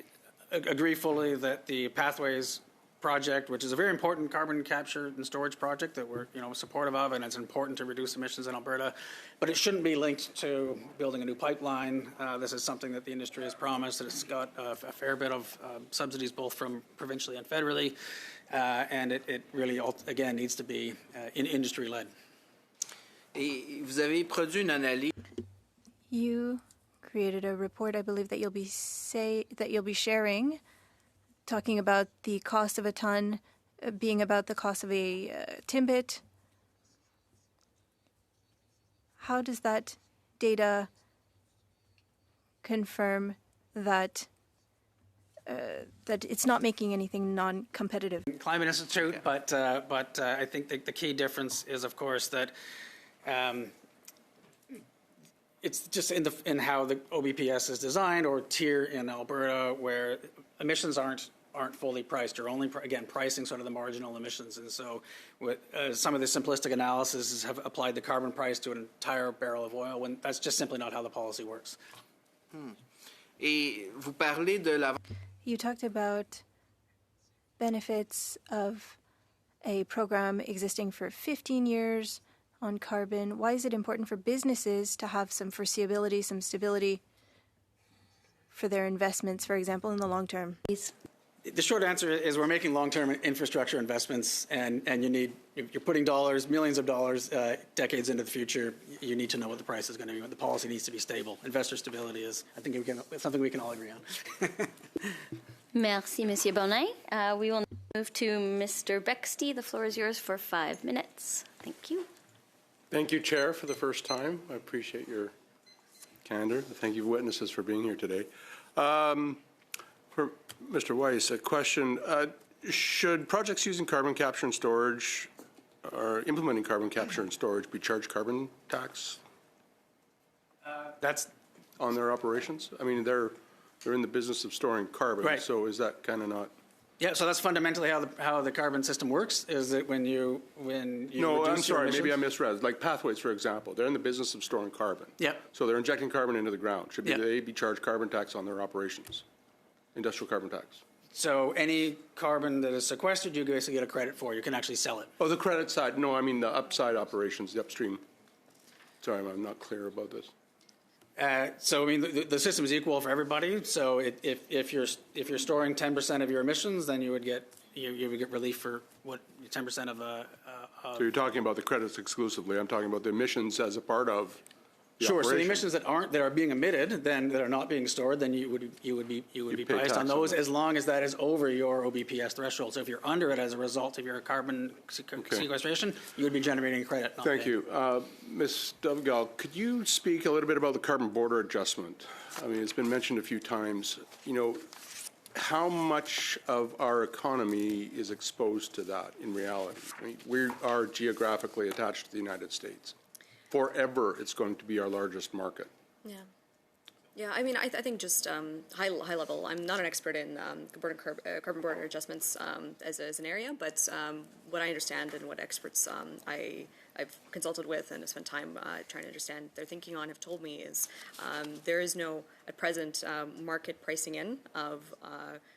[SPEAKER 4] agree fully that the Pathways project, which is a very important carbon capture and storage project that we're supportive of, and it's important to reduce emissions in Alberta, but it shouldn't be linked to building a new pipeline. This is something that the industry has promised. It's got a fair bit of subsidies both from provincially and federally, and it really, again, needs to be industry-led.
[SPEAKER 2] Et vous avez produit une analyse.
[SPEAKER 5] You created a report, I believe, that you'll be sharing, talking about the cost of a ton being about the cost of a Timbit. How does that data confirm that that it's not making anything non-competitive?
[SPEAKER 4] Climate Institute, but I think the key difference is, of course, that it's just in how the OBPS is designed or tier in Alberta, where emissions aren't fully priced. You're only again pricing sort of the marginal emissions, and so with, some of the simplistic analysis have applied the carbon price to an entire barrel of oil, when that's just simply not how the policy works.
[SPEAKER 2] Et vous parlez de la.
[SPEAKER 5] You talked about benefits of a program existing for 15 years on carbon. Why is it important for businesses to have some foreseeability, some stability for their investments, for example, in the long term?
[SPEAKER 4] The short answer is we're making long-term infrastructure investments, and you're putting dollars, millions of dollars, decades into the future. You need to know what the price is going to be. The policy needs to be stable. Investor stability is, I think, something we can all agree on.
[SPEAKER 1] Merci, Monsieur Bonin. We will move to Mr. Bexty. The floor is yours for 5 minutes. Thank you.
[SPEAKER 9] Thank you, Chair, for the first time. I appreciate your candor. Thank you, witnesses, for being here today. For Mr. Weiss, a question. Should projects using carbon capture and storage or implementing carbon capture and storage be charged carbon tax
[SPEAKER 4] That's
[SPEAKER 9] on their operations? I mean, they're in the business of storing carbon,
[SPEAKER 4] Right.
[SPEAKER 9] so is that kind of not?
[SPEAKER 4] Yeah, so that's fundamentally how the carbon system works. Is that when you
[SPEAKER 9] No,
[SPEAKER 4] reduce
[SPEAKER 9] I'm sorry.
[SPEAKER 4] your
[SPEAKER 9] Maybe I
[SPEAKER 4] emissions-
[SPEAKER 9] misread. Like Pathways, for example, they're in the business of storing carbon.
[SPEAKER 4] Yep.
[SPEAKER 9] So they're injecting carbon into the ground. Should
[SPEAKER 4] Yep.
[SPEAKER 9] they be charged carbon tax on their operations? Industrial carbon tax.
[SPEAKER 4] So any carbon that is sequestered, you basically get a credit for. You can actually sell it.
[SPEAKER 9] Oh, the credit side. No, I mean the upside operations, the upstream. Sorry, I'm not clear about this.
[SPEAKER 4] So I mean, the system is equal for everybody. So if you're storing 10% of your emissions, then you would get relief for what 10% of
[SPEAKER 9] So you're talking about the credits exclusively. I'm talking about the emissions as a part of the
[SPEAKER 4] Sure. So the
[SPEAKER 9] operation.
[SPEAKER 4] emissions that are being emitted, then that are not being stored, then you would be
[SPEAKER 9] pay
[SPEAKER 4] priced on
[SPEAKER 9] tax on
[SPEAKER 4] those
[SPEAKER 9] those.
[SPEAKER 4] as long as that is over your OBPS threshold. So if you're under it as a result of your carbon sequestration, you would be generating a credit. Not
[SPEAKER 9] Thank
[SPEAKER 4] paying.
[SPEAKER 9] you. Ms. Dovegal, could you speak a little bit about the carbon border adjustment? I mean, it's been mentioned a few times. You know, how much of our economy is exposed to that in reality? I mean, we are geographically attached to the United States. Forever, it's going to be our largest market.
[SPEAKER 6] Yeah. Yeah, I mean, I think just high level. I'm not an expert in carbon border adjustments as an area, but what I understand and what experts I've consulted with and have spent time trying to understand their thinking on have told me is there is no, at present, market pricing in of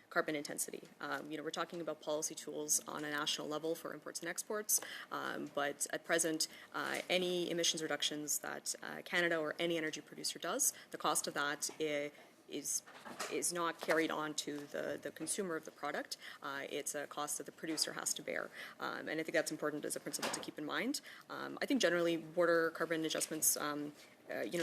[SPEAKER 6] carbon intensity. We're talking about policy tools on a national level for imports and exports, but at present, any emissions reductions that Canada or any energy producer does, the cost of that is not carried on to the consumer of the product. It's a cost that the producer has to bear, and I think that's important as a principle to keep in mind. I think generally border carbon adjustments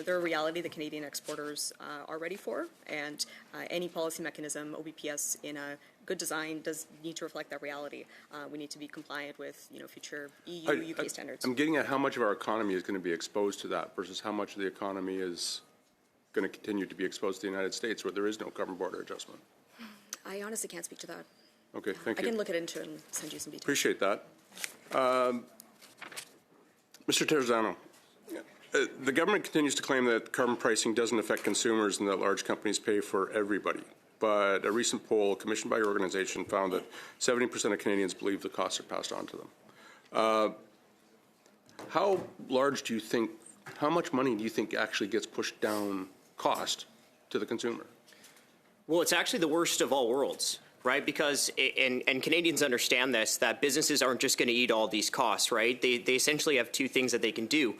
[SPEAKER 6] they're a reality that Canadian exporters are ready for, and any policy mechanism, OBPS, in a good design does need to reflect that reality. We need to be compliant with, future EU, UK standards.
[SPEAKER 9] I'm getting at how much of our economy is going to be exposed to that versus how much of the economy is going to continue to be exposed to the United States where there is no carbon border adjustment.
[SPEAKER 6] I honestly can't speak to that.
[SPEAKER 9] Okay, thank you.
[SPEAKER 6] I can look into it and send you some details.
[SPEAKER 9] Appreciate that. Mr. Terzano, the government continues to claim that carbon pricing doesn't affect consumers and that large companies pay for everybody. But a recent poll commissioned by your organization found that 70% of Canadians believe the costs are passed on to them. How large do you think, how much money do you think actually gets pushed down cost to the consumer?
[SPEAKER 3] Well, it's actually the worst of all worlds, right? Because, and Canadians understand this, that businesses aren't just going to eat all these costs, right? They essentially have two things that they can do.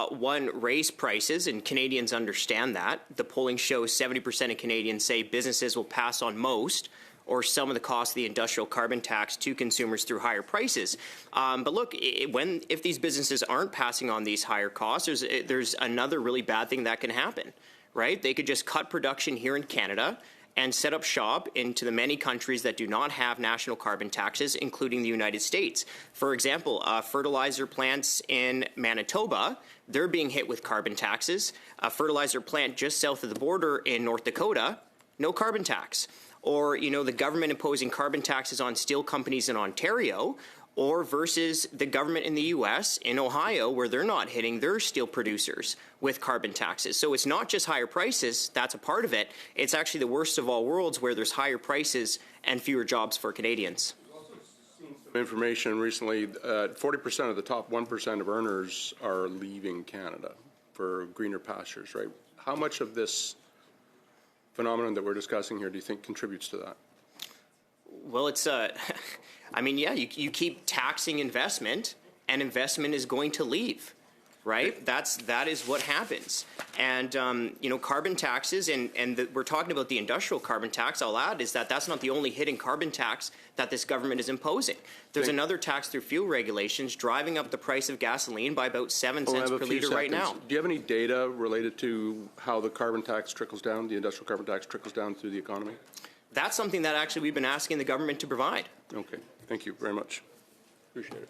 [SPEAKER 3] One, raise prices, and Canadians understand that. The polling shows 70% of Canadians say businesses will pass on most, or some of the cost of the industrial carbon tax to consumers through higher prices. But look, if these businesses aren't passing on these higher costs, there's another really bad thing that can happen, right? They could just cut production here in Canada and set up shop into the many countries that do not have national carbon taxes, including the United States. For example, fertilizer plants in Manitoba, they're being hit with carbon taxes. A fertilizer plant just south of the border in North Dakota, no carbon tax. Or, the government imposing carbon taxes on steel companies in Ontario, or versus the government in the U.S., in Ohio, where they're not hitting their steel producers with carbon taxes. So it's not just higher prices, that's a part of it. It's actually the worst of all worlds, where there's higher prices and fewer jobs for Canadians.
[SPEAKER 9] Information recently, 40% of the top 1% of earners are leaving Canada for greener pastures, right? How much of this phenomenon that we're discussing here do you think contributes to that?
[SPEAKER 3] Well, it's you keep taxing investment, and investment is going to leave, right? That is what happens. And carbon taxes, and we're talking about the industrial carbon tax. I'll add is that's not the only hidden carbon tax that this government is imposing. There's another tax through fuel regulations driving up the price of gasoline by about 7 cents per liter right now.
[SPEAKER 9] Do you have any data related to how the carbon tax trickles down, the industrial carbon tax trickles down through the economy?
[SPEAKER 3] That's something that actually we've been asking the government to provide.
[SPEAKER 9] Okay. Thank you very much. Appreciate it.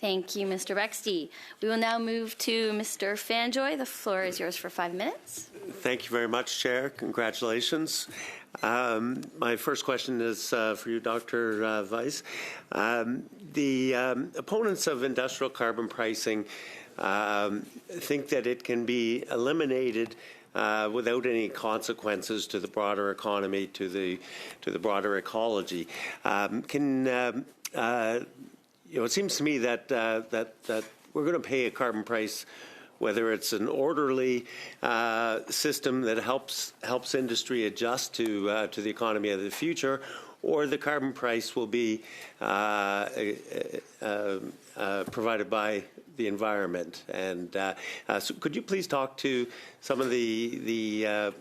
[SPEAKER 1] Thank you, Mr. Bexty. We will now move to Mr. Fanjoy. The floor is yours for 5 minutes.
[SPEAKER 10] Thank you very much, Chair. Congratulations. My first question is for you, Dr. Weiss. The opponents of industrial carbon pricing think that it can be eliminated without any consequences to the broader economy, to the broader ecology. It seems to me that we're going to pay a carbon price, whether it's an orderly system that helps industry adjust to the economy of the future, or the carbon price will be provided by the environment. And so could you please talk to some of the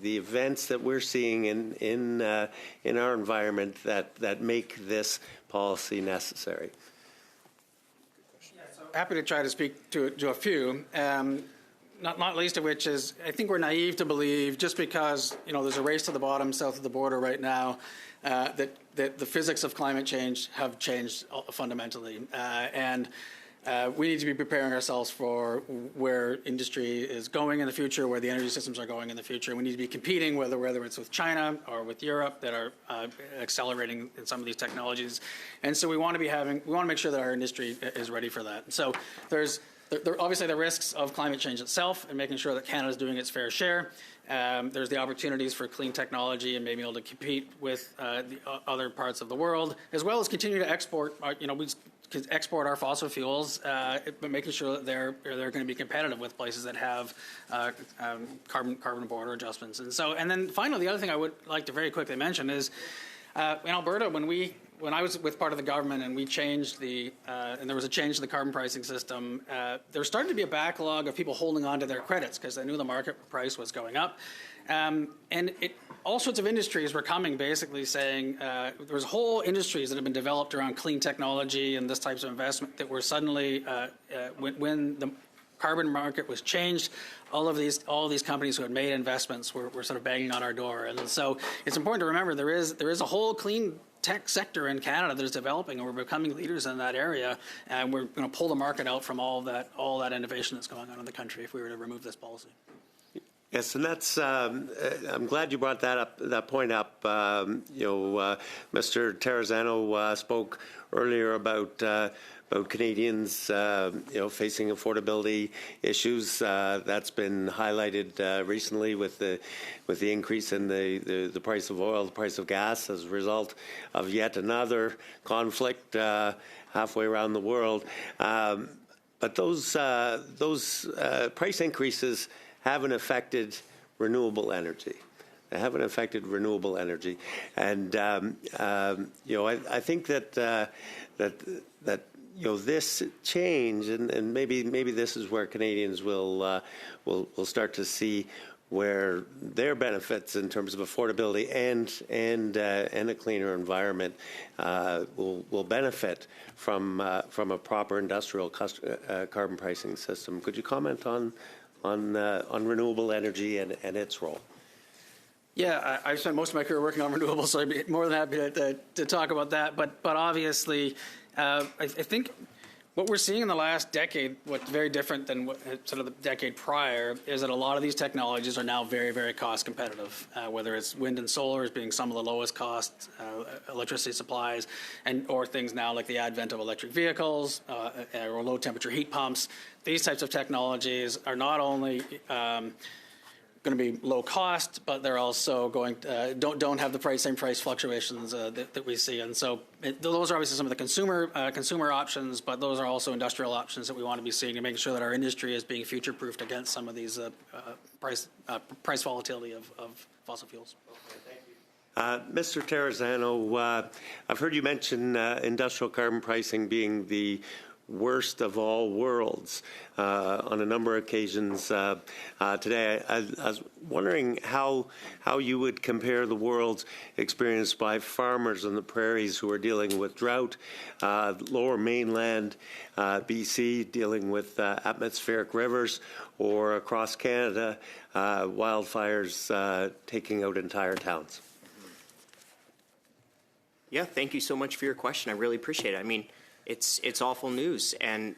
[SPEAKER 10] events that we're seeing in our environment that make this policy necessary?
[SPEAKER 4] Happy to try to speak to a few. Not least of which is, I think we're naive to believe just because there's a race to the bottom south of the border right now that the physics of climate change have changed fundamentally, and we need to be preparing ourselves for where industry is going in the future, where the energy systems are going in the future. We need to be competing, whether it's with China or with Europe, that are accelerating in some of these technologies. And so we want to make sure that our industry is ready for that. So there's obviously the risks of climate change itself and making sure that Canada is doing its fair share. There's the opportunities for clean technology and being able to compete with the other parts of the world, as well as continue to export. We export our fossil fuels, but making sure that they're going to be competitive with places that have carbon border adjustments. And then finally, the other thing I would like to very quickly mention is in Alberta, when I was with part of the government and we changed and there was a change to the carbon pricing system, there started to be a backlog of people holding on to their credits because they knew the market price was going up. And all sorts of industries were coming basically saying there was whole industries that have been developed around clean technology and this types of investment that were suddenly, when the carbon market was changed, all these companies who had made investments were sort of banging on our door. And so it's important to remember there is a whole clean tech sector in Canada that is developing, and we're becoming leaders in that area, and we're going to pull the market out from all that innovation that's going on in the country if we were to remove this policy.
[SPEAKER 10] Yes, and that's. I'm glad you brought that point up. Mr. Terrazzano spoke earlier about Canadians, facing affordability issues. That's been highlighted recently with the increase in the price of oil, the price of gas, as a result of yet another conflict halfway around the world. But those price increases haven't affected renewable energy. They haven't affected renewable energy, and I think that this change, and maybe this is where Canadians will start to see where their benefits in terms of affordability and a cleaner environment will benefit from a proper industrial carbon pricing system. Could you comment on renewable energy and its role?
[SPEAKER 4] Yeah, I've spent most of my career working on renewables, so I'd be more than happy to talk about that. But obviously, I think what we're seeing in the last decade, what's very different than what, sort of the decade prior, is that a lot of these technologies are now very, very cost competitive, whether it's wind and solar as being some of the lowest cost electricity supplies, or things now like the advent of electric vehicles or low temperature heat pumps. These types of technologies are not only going to be low cost, but they're also going don't have the same price fluctuations that we see, and so those are obviously some of the consumer options, but those are also industrial options that we want to be seeing and making sure that our industry is being future proofed against some of these price volatility of fossil fuels.
[SPEAKER 10] Mr. Terrazzano, I've heard you mention industrial carbon pricing being the worst of all worlds on a number of occasions today. I was wondering how you would compare the world's experienced by farmers on the prairies who are dealing with drought, lower mainland BC dealing with atmospheric rivers, or across Canada, wildfires taking out entire towns.
[SPEAKER 3] Yeah, thank you so much for your question. I really appreciate it. I mean, it's awful news, and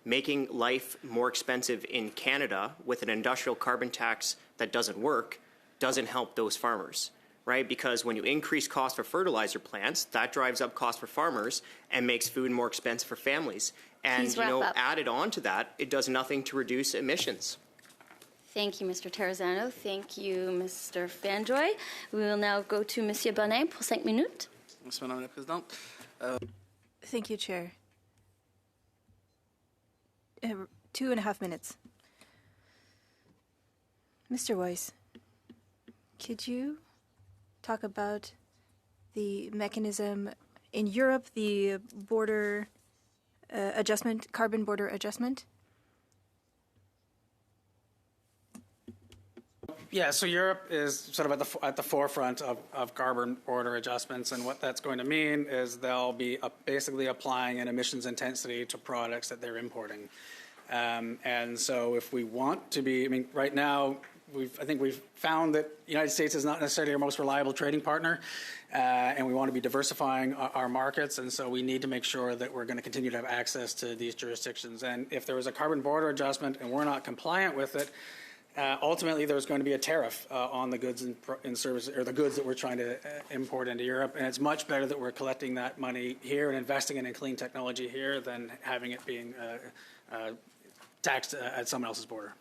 [SPEAKER 3] making life more expensive in Canada with an industrial carbon tax that doesn't work doesn't help those farmers, right? Because when you increase cost for fertilizer plants, that drives up cost for farmers and makes food more expensive for families. And added on to that, it does nothing to reduce emissions.
[SPEAKER 1] Thank you, Mr. Terrazzano. Thank you, Mr. Fanjoy. We will now go to Monsieur Bonin pour 5 minutes.
[SPEAKER 2] Merci, Madame la Présidente.
[SPEAKER 5] Thank you, Chair. 2.5 minutes. Mr. Weiss, could you talk about the mechanism in Europe, the border adjustment, carbon border adjustment?
[SPEAKER 4] Yeah, so Europe is sort of at the forefront of carbon border adjustments, and what that's going to mean is they'll be basically applying an emissions intensity to products that they're importing. And so if we want to be, I mean, right now, I think we've found that the United States is not necessarily our most reliable trading partner, and we want to be diversifying our markets, and so we need to make sure that we're going to continue to have access to these jurisdictions. And if there was a carbon border adjustment and we're not compliant with it, ultimately, there's going to be a tariff on the goods and services, or the goods that we're trying to import into Europe. And it's much better that we're collecting that money here and investing it in clean technology here than having it being taxed at someone else's border.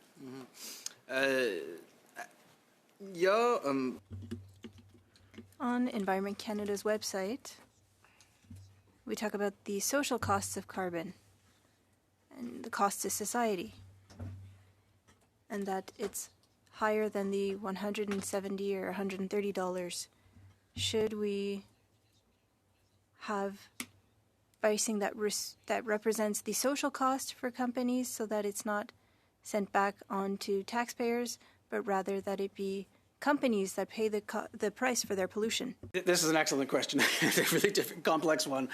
[SPEAKER 5] On Environment Canada's website, we talk about the social costs of carbon and the cost to society, and that it's higher than the $170 or $130. Should we have pricing that represents the social cost for companies so that it's not sent back onto taxpayers, but rather that it be companies that pay the price for their pollution?
[SPEAKER 4] This is an excellent question. It's a really complex one.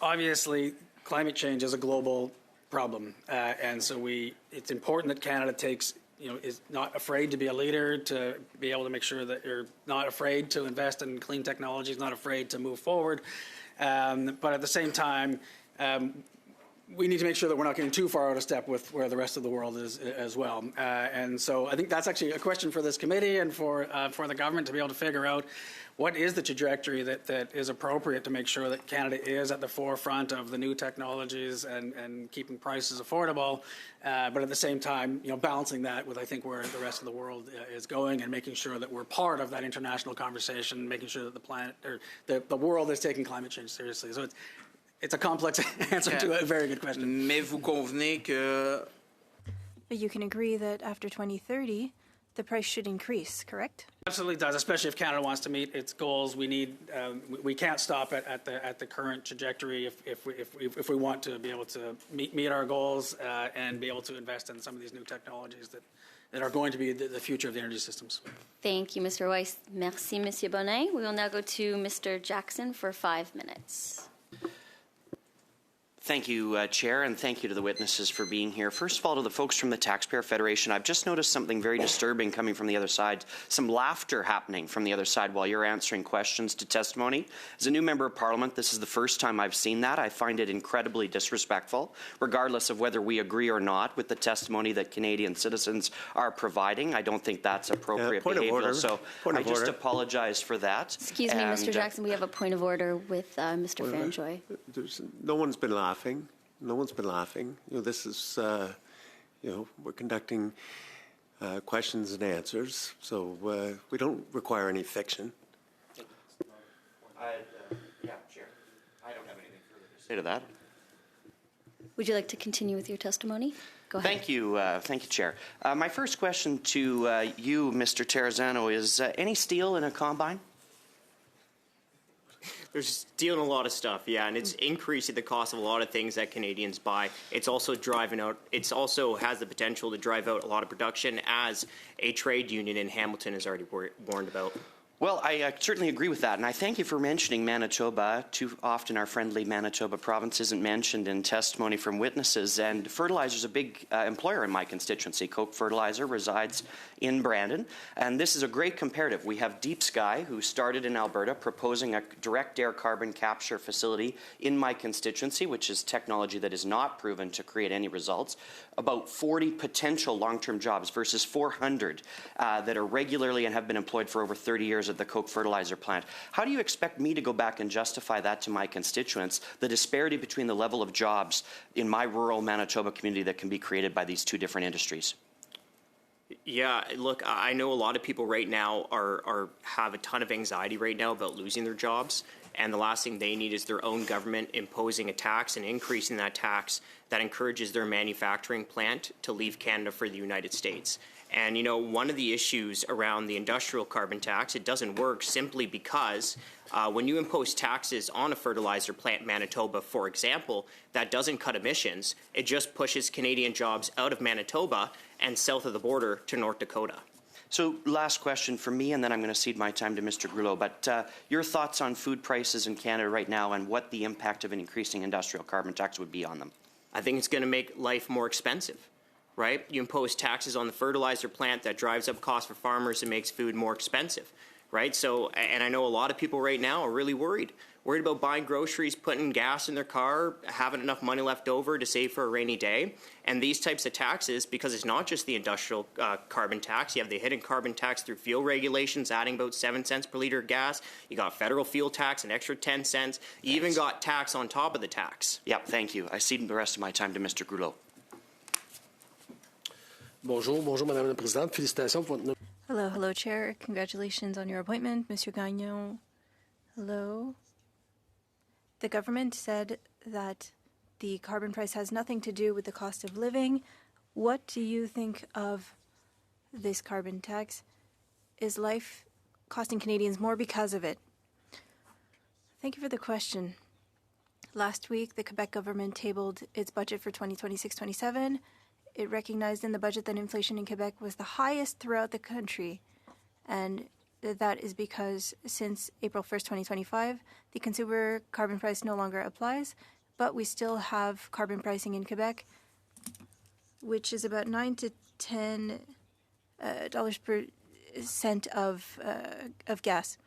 [SPEAKER 4] Obviously, climate change is a global problem, and so it's important that Canada is not afraid to be a leader, to be able to make sure that you're not afraid to invest in clean technologies, not afraid to move forward. But at the same time, we need to make sure that we're not getting too far out of step with where the rest of the world is as well. And so I think that's actually a question for this committee and for the government to be able to figure out what is the trajectory that is appropriate to make sure that Canada is at the forefront of the new technologies and keeping prices affordable, but at the same time, balancing that with, I think, where the rest of the world is going, and making sure that we're part of that international conversation, making sure that the planet or the world is taking climate change seriously. So it's a complex answer to a very good question.
[SPEAKER 2] Mais vous convenez que...
[SPEAKER 5] But you can agree that after 2030, the price should increase, correct?
[SPEAKER 4] Absolutely does, especially if Canada wants to meet its goals. We can't stop at the current trajectory if we want to be able to meet our goals and be able to invest in some of these new technologies that are going to be the future of the energy systems.
[SPEAKER 1] Thank you, Mr. Weiss. Merci, Monsieur Bonnet. We will now go to Mr. Jackson for 5 minutes.
[SPEAKER 11] Thank you, Chair, and thank you to the witnesses for being here. First of all, to the folks from the Taxpayer Federation, I've just noticed something very disturbing coming from the other side, some laughter happening from the other side while you're answering questions to testimony. As a new member of Parliament, this is the first time I've seen that. I find it incredibly disrespectful, regardless of whether we agree or not with the testimony that Canadian citizens are providing. I don't think that's appropriate behavior, so I just apologize for that.
[SPEAKER 1] Excuse me, Mr. Jackson, we have a point of order with Mr. Franjoy.
[SPEAKER 10] No one's been laughing. No one's been laughing. This is, we're conducting questions and answers, so we don't require any fiction.
[SPEAKER 11] Yeah, Chair. I don't have anything further to say to that.
[SPEAKER 1] Would you like to continue with your testimony? Go ahead.
[SPEAKER 11] Thank you, Chair. My first question to you, Mr. Terrazzano, is any steel in a combine?
[SPEAKER 3] There's steel in a lot of stuff, yeah, and it's increasing the cost of a lot of things that Canadians buy. It's also also has the potential to drive out a lot of production, as a trade union in Hamilton has already warned about.
[SPEAKER 11] Well, I certainly agree with that, and I thank you for mentioning Manitoba. Too often our friendly Manitoba province isn't mentioned in testimony from witnesses, and fertilizer is a big employer in my constituency. Koch Fertilizer resides in Brandon, and this is a great comparative. We have Deep Sky, who started in Alberta, proposing a direct air carbon capture facility in my constituency, which is technology that is not proven to create any results. About 40 potential long-term jobs versus 400 that are regularly and have been employed for over 30 years at the Koch Fertilizer plant. How do you expect me to go back and justify that to my constituents, the disparity between the level of jobs in my rural Manitoba community that can be created by these two different industries?
[SPEAKER 3] Yeah, look, I know a lot of people right now have a ton of anxiety right now about losing their jobs, and the last thing they need is their own government imposing a tax and increasing that tax that encourages their manufacturing plant to leave Canada for the United States. And, one of the issues around the industrial carbon tax, it doesn't work simply because when you impose taxes on a fertilizer plant in Manitoba, for example, that doesn't cut emissions. It just pushes Canadian jobs out of Manitoba and south of the border to North Dakota.
[SPEAKER 11] So last question from me, and then I'm going to cede my time to Mr. Grullo. But your thoughts on food prices in Canada right now and what the impact of an increasing industrial carbon tax would be on them?
[SPEAKER 3] I think it's going to make life more expensive. Right? You impose taxes on the fertilizer plant that drives up costs for farmers and makes food more expensive, right? So, and I know a lot of people right now are really worried about buying groceries, putting gas in their car, having enough money left over to save for a rainy day. And these types of taxes, because it's not just the industrial carbon tax, you have the hidden carbon tax through fuel regulations, adding about 7 cents per liter of gas. You got federal fuel tax, an extra 10 cents. You even got tax on top of the tax.
[SPEAKER 11] Yep, thank you. I cede the rest of my time to Mr. Grullo.
[SPEAKER 12] Bonjour, Madame la Présidente. Félicitations pour votre...
[SPEAKER 5] Hello, Chair. Congratulations on your appointment, Monsieur Gagnon. Hello. The government said that the carbon price has nothing to do with the cost of living. What do you think of this carbon tax? Is life costing Canadians more because of it? Thank you for the question. Last week, the Quebec government tabled its budget for 2026-27. It recognized in the budget that inflation in Quebec was the highest throughout the country, and that is because since April 1st, 2025, the consumer carbon price no longer applies, but we still have carbon pricing in Quebec, which is about $9 to $10 per cent of gas.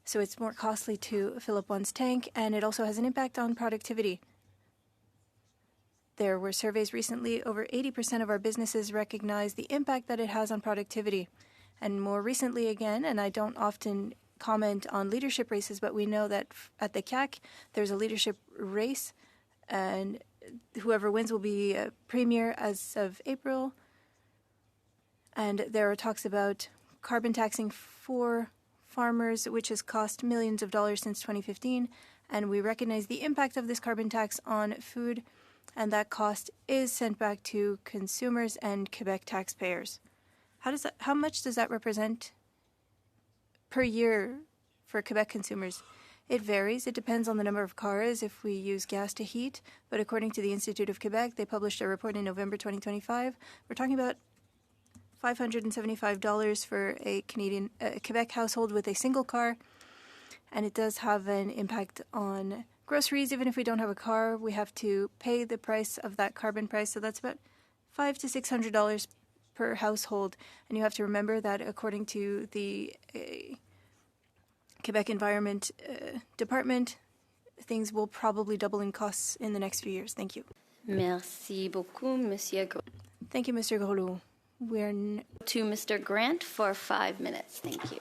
[SPEAKER 5] So it's more costly to fill up one's tank, and it also has an impact on productivity. There were surveys recently. Over 80% of our businesses recognize the impact that it has on productivity. And more recently again, and I don't often comment on leadership races, but we know that at the CAC, there's a leadership race, and whoever wins will be a premier as of April. And there are talks about carbon taxing for farmers, which has cost millions of dollars since 2015. And we recognize the impact of this carbon tax on food, and that cost is sent back to consumers and Quebec taxpayers. How much does that represent per year for Quebec consumers? It varies. It depends on the number of cars if we use gas to heat. But according to the Institute of Quebec, they published a report in November 2025. We're talking about $575 for a Quebec household with a single car. And it does have an impact on groceries. Even if we don't have a car, we have to pay the price of that carbon price. So that's about $500 to $600 per household. And you have to remember that according to the Quebec Environment Department, things will probably double in costs in the next few years. Thank you.
[SPEAKER 1] Merci beaucoup, Monsieur.
[SPEAKER 5] Thank you, Mr. Grelot. We're
[SPEAKER 1] to Mr. Grant for 5 minutes. Thank you.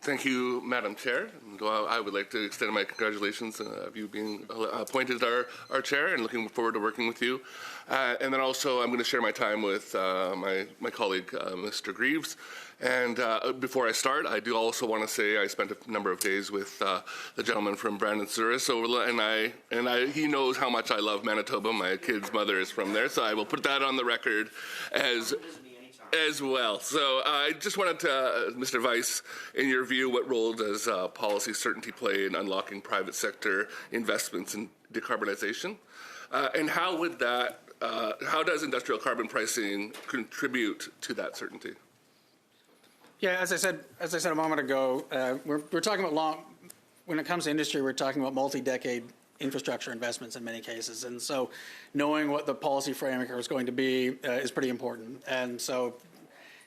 [SPEAKER 13] Thank you, Madam Chair. And, I would like to extend my congratulations of you being appointed our chair, and looking forward to working with you. And then also, I'm going to share my time with my colleague, Mr. Greaves. And before I start, I do also want to say I spent a number of days with the gentleman from Brandon Souris, and he knows how much I love Manitoba. My kid's mother is from there, so I will put that on the record as well. So I just wanted to, Mr. Vice, in your view, what role does policy certainty play in unlocking private sector investments in decarbonization? And how would that, how does industrial carbon pricing contribute to that certainty?
[SPEAKER 4] Yeah, as I said a moment ago, we're talking about when it comes to industry, we're talking about multi-decade infrastructure investments in many cases. And so knowing what the policy framework is going to be is pretty important. And so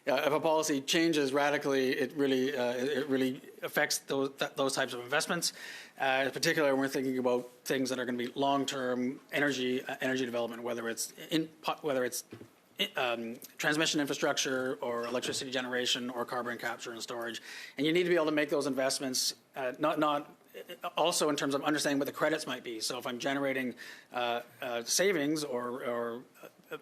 [SPEAKER 4] if a policy changes radically, it really affects those types of investments. In particular, when we're thinking about things that are going to be long-term energy development, whether it's transmission infrastructure or electricity generation or carbon capture and storage. And you need to be able to make those investments also in terms of understanding what the credits might be. So if I'm generating savings or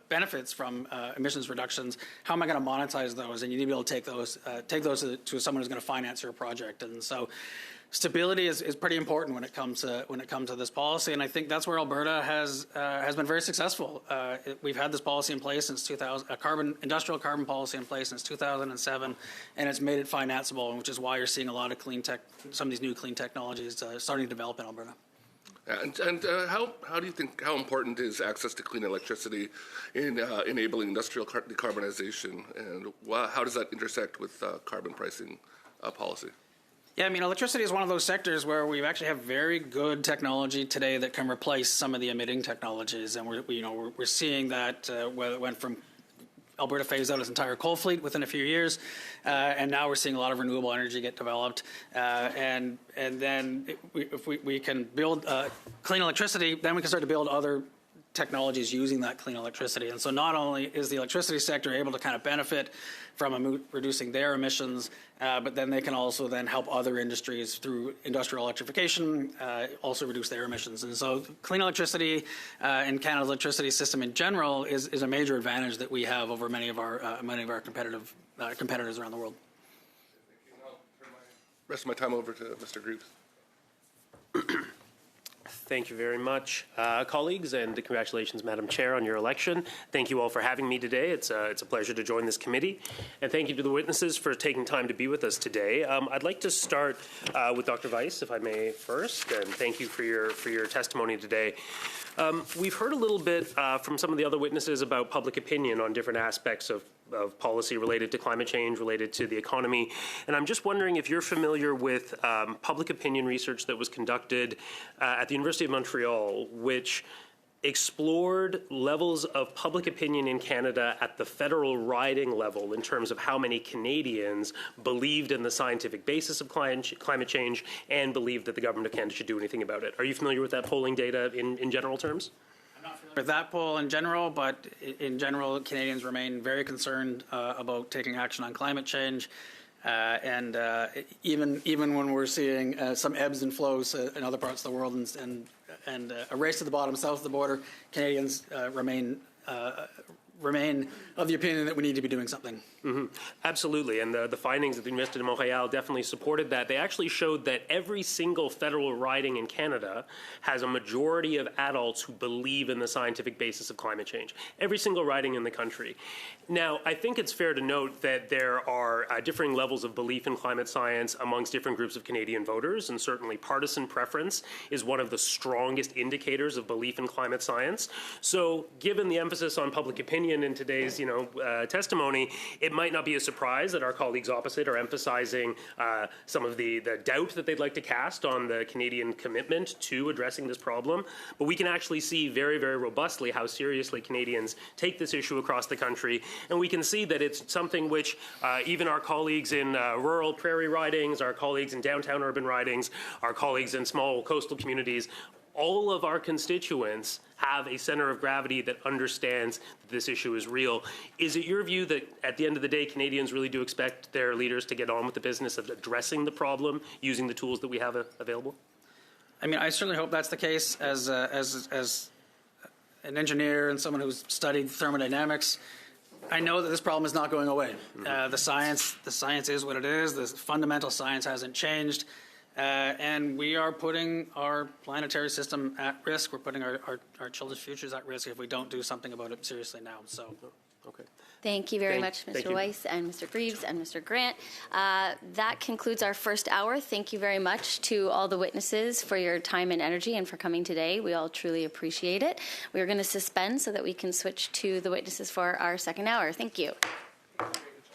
[SPEAKER 4] benefits from emissions reductions, how am I going to monetize those? And you need to be able to take those to someone who's going to finance your project. And so stability is pretty important when it comes to this policy, and I think that's where Alberta has been very successful. We've had this policy in place since 2000, industrial carbon policy in place since 2007, and it's made it financeable, which is why you're seeing a lot of clean tech, some of these new clean technologies starting to develop in Alberta.
[SPEAKER 13] And how do you think, how important is access to clean electricity in enabling industrial decarbonization, and how does that intersect with carbon pricing policy?
[SPEAKER 4] Yeah, I mean, electricity is one of those sectors where we actually have very good technology today that can replace some of the emitting technologies, and we're seeing that where it went from Alberta phased out its entire coal fleet within a few years, and now we're seeing a lot of renewable energy get developed. And then if we can build clean electricity, then we can start to build other technologies using that clean electricity. And so not only is the electricity sector able to kind of benefit from reducing their emissions, but then they can also then help other industries through industrial electrification also reduce their emissions. And so clean electricity and Canada's electricity system in general is a major advantage that we have over many of our competitors around the world.
[SPEAKER 13] I'll turn the rest of my time over to Mr. Greaves.
[SPEAKER 14] Thank you very much, colleagues, and congratulations, Madam Chair, on your election. Thank you all for having me today. It's a pleasure to join this committee, and thank you to the witnesses for taking time to be with us today. I'd like to start with Dr. Weiss, if I may, first, and thank you for your testimony today. We've heard a little bit from some of the other witnesses about public opinion on different aspects of policy related to climate change, related to the economy. And I'm just wondering if you're familiar with public opinion research that was conducted at the University of Montreal, which explored levels of public opinion in Canada at the federal riding level in terms of how many Canadians believed in the scientific basis of climate change and believed that the government of Canada should do anything about it. Are you familiar with that polling data in general terms?
[SPEAKER 4] With that poll in general, but in general, Canadians remain very concerned about taking action on climate change. And even when we're seeing some ebbs and flows in other parts of the world and a race to the bottom south of the border, Canadians remain of the opinion that we need to be doing something.
[SPEAKER 14] Mm-hmm. Absolutely, and the findings at the Université de Montréal definitely supported that. They actually showed that every single federal riding in Canada has a majority of adults who believe in the scientific basis of climate change. Every single riding in the country. Now, I think it's fair to note that there are differing levels of belief in climate science amongst different groups of Canadian voters, and certainly partisan preference is one of the strongest indicators of belief in climate science. So, given the emphasis on public opinion opinion in today's, testimony, it might not be a surprise that our colleagues opposite are emphasizing some of the doubt that they'd like to cast on the Canadian commitment to addressing this problem. But we can actually see very, very robustly how seriously Canadians take this issue across the country, and we can see that it's something which even our colleagues in rural prairie ridings, our colleagues in downtown urban ridings, our colleagues in small coastal communities, all of our constituents have a center of gravity that understands that this issue is real. Is it your view that at the end of the day, Canadians really do expect their leaders to get on with the business of addressing the problem using the tools that we have available?
[SPEAKER 4] I mean, I certainly hope that's the case. As an engineer and someone who's studied thermodynamics, I know that this problem is not going away. The science is what it is. The fundamental science hasn't changed. And we are putting our planetary system at risk. We're putting our children's futures at risk if we don't do something about it seriously now. So,
[SPEAKER 14] okay.
[SPEAKER 1] Thank you very much, Mr. Weiss and Mr. Greaves and Mr. Grant. That concludes our first hour. Thank you very much to all the witnesses for your time and energy and for coming today. We all truly appreciate it. We are going to suspend so that we can switch to the witnesses for our second hour. Thank you.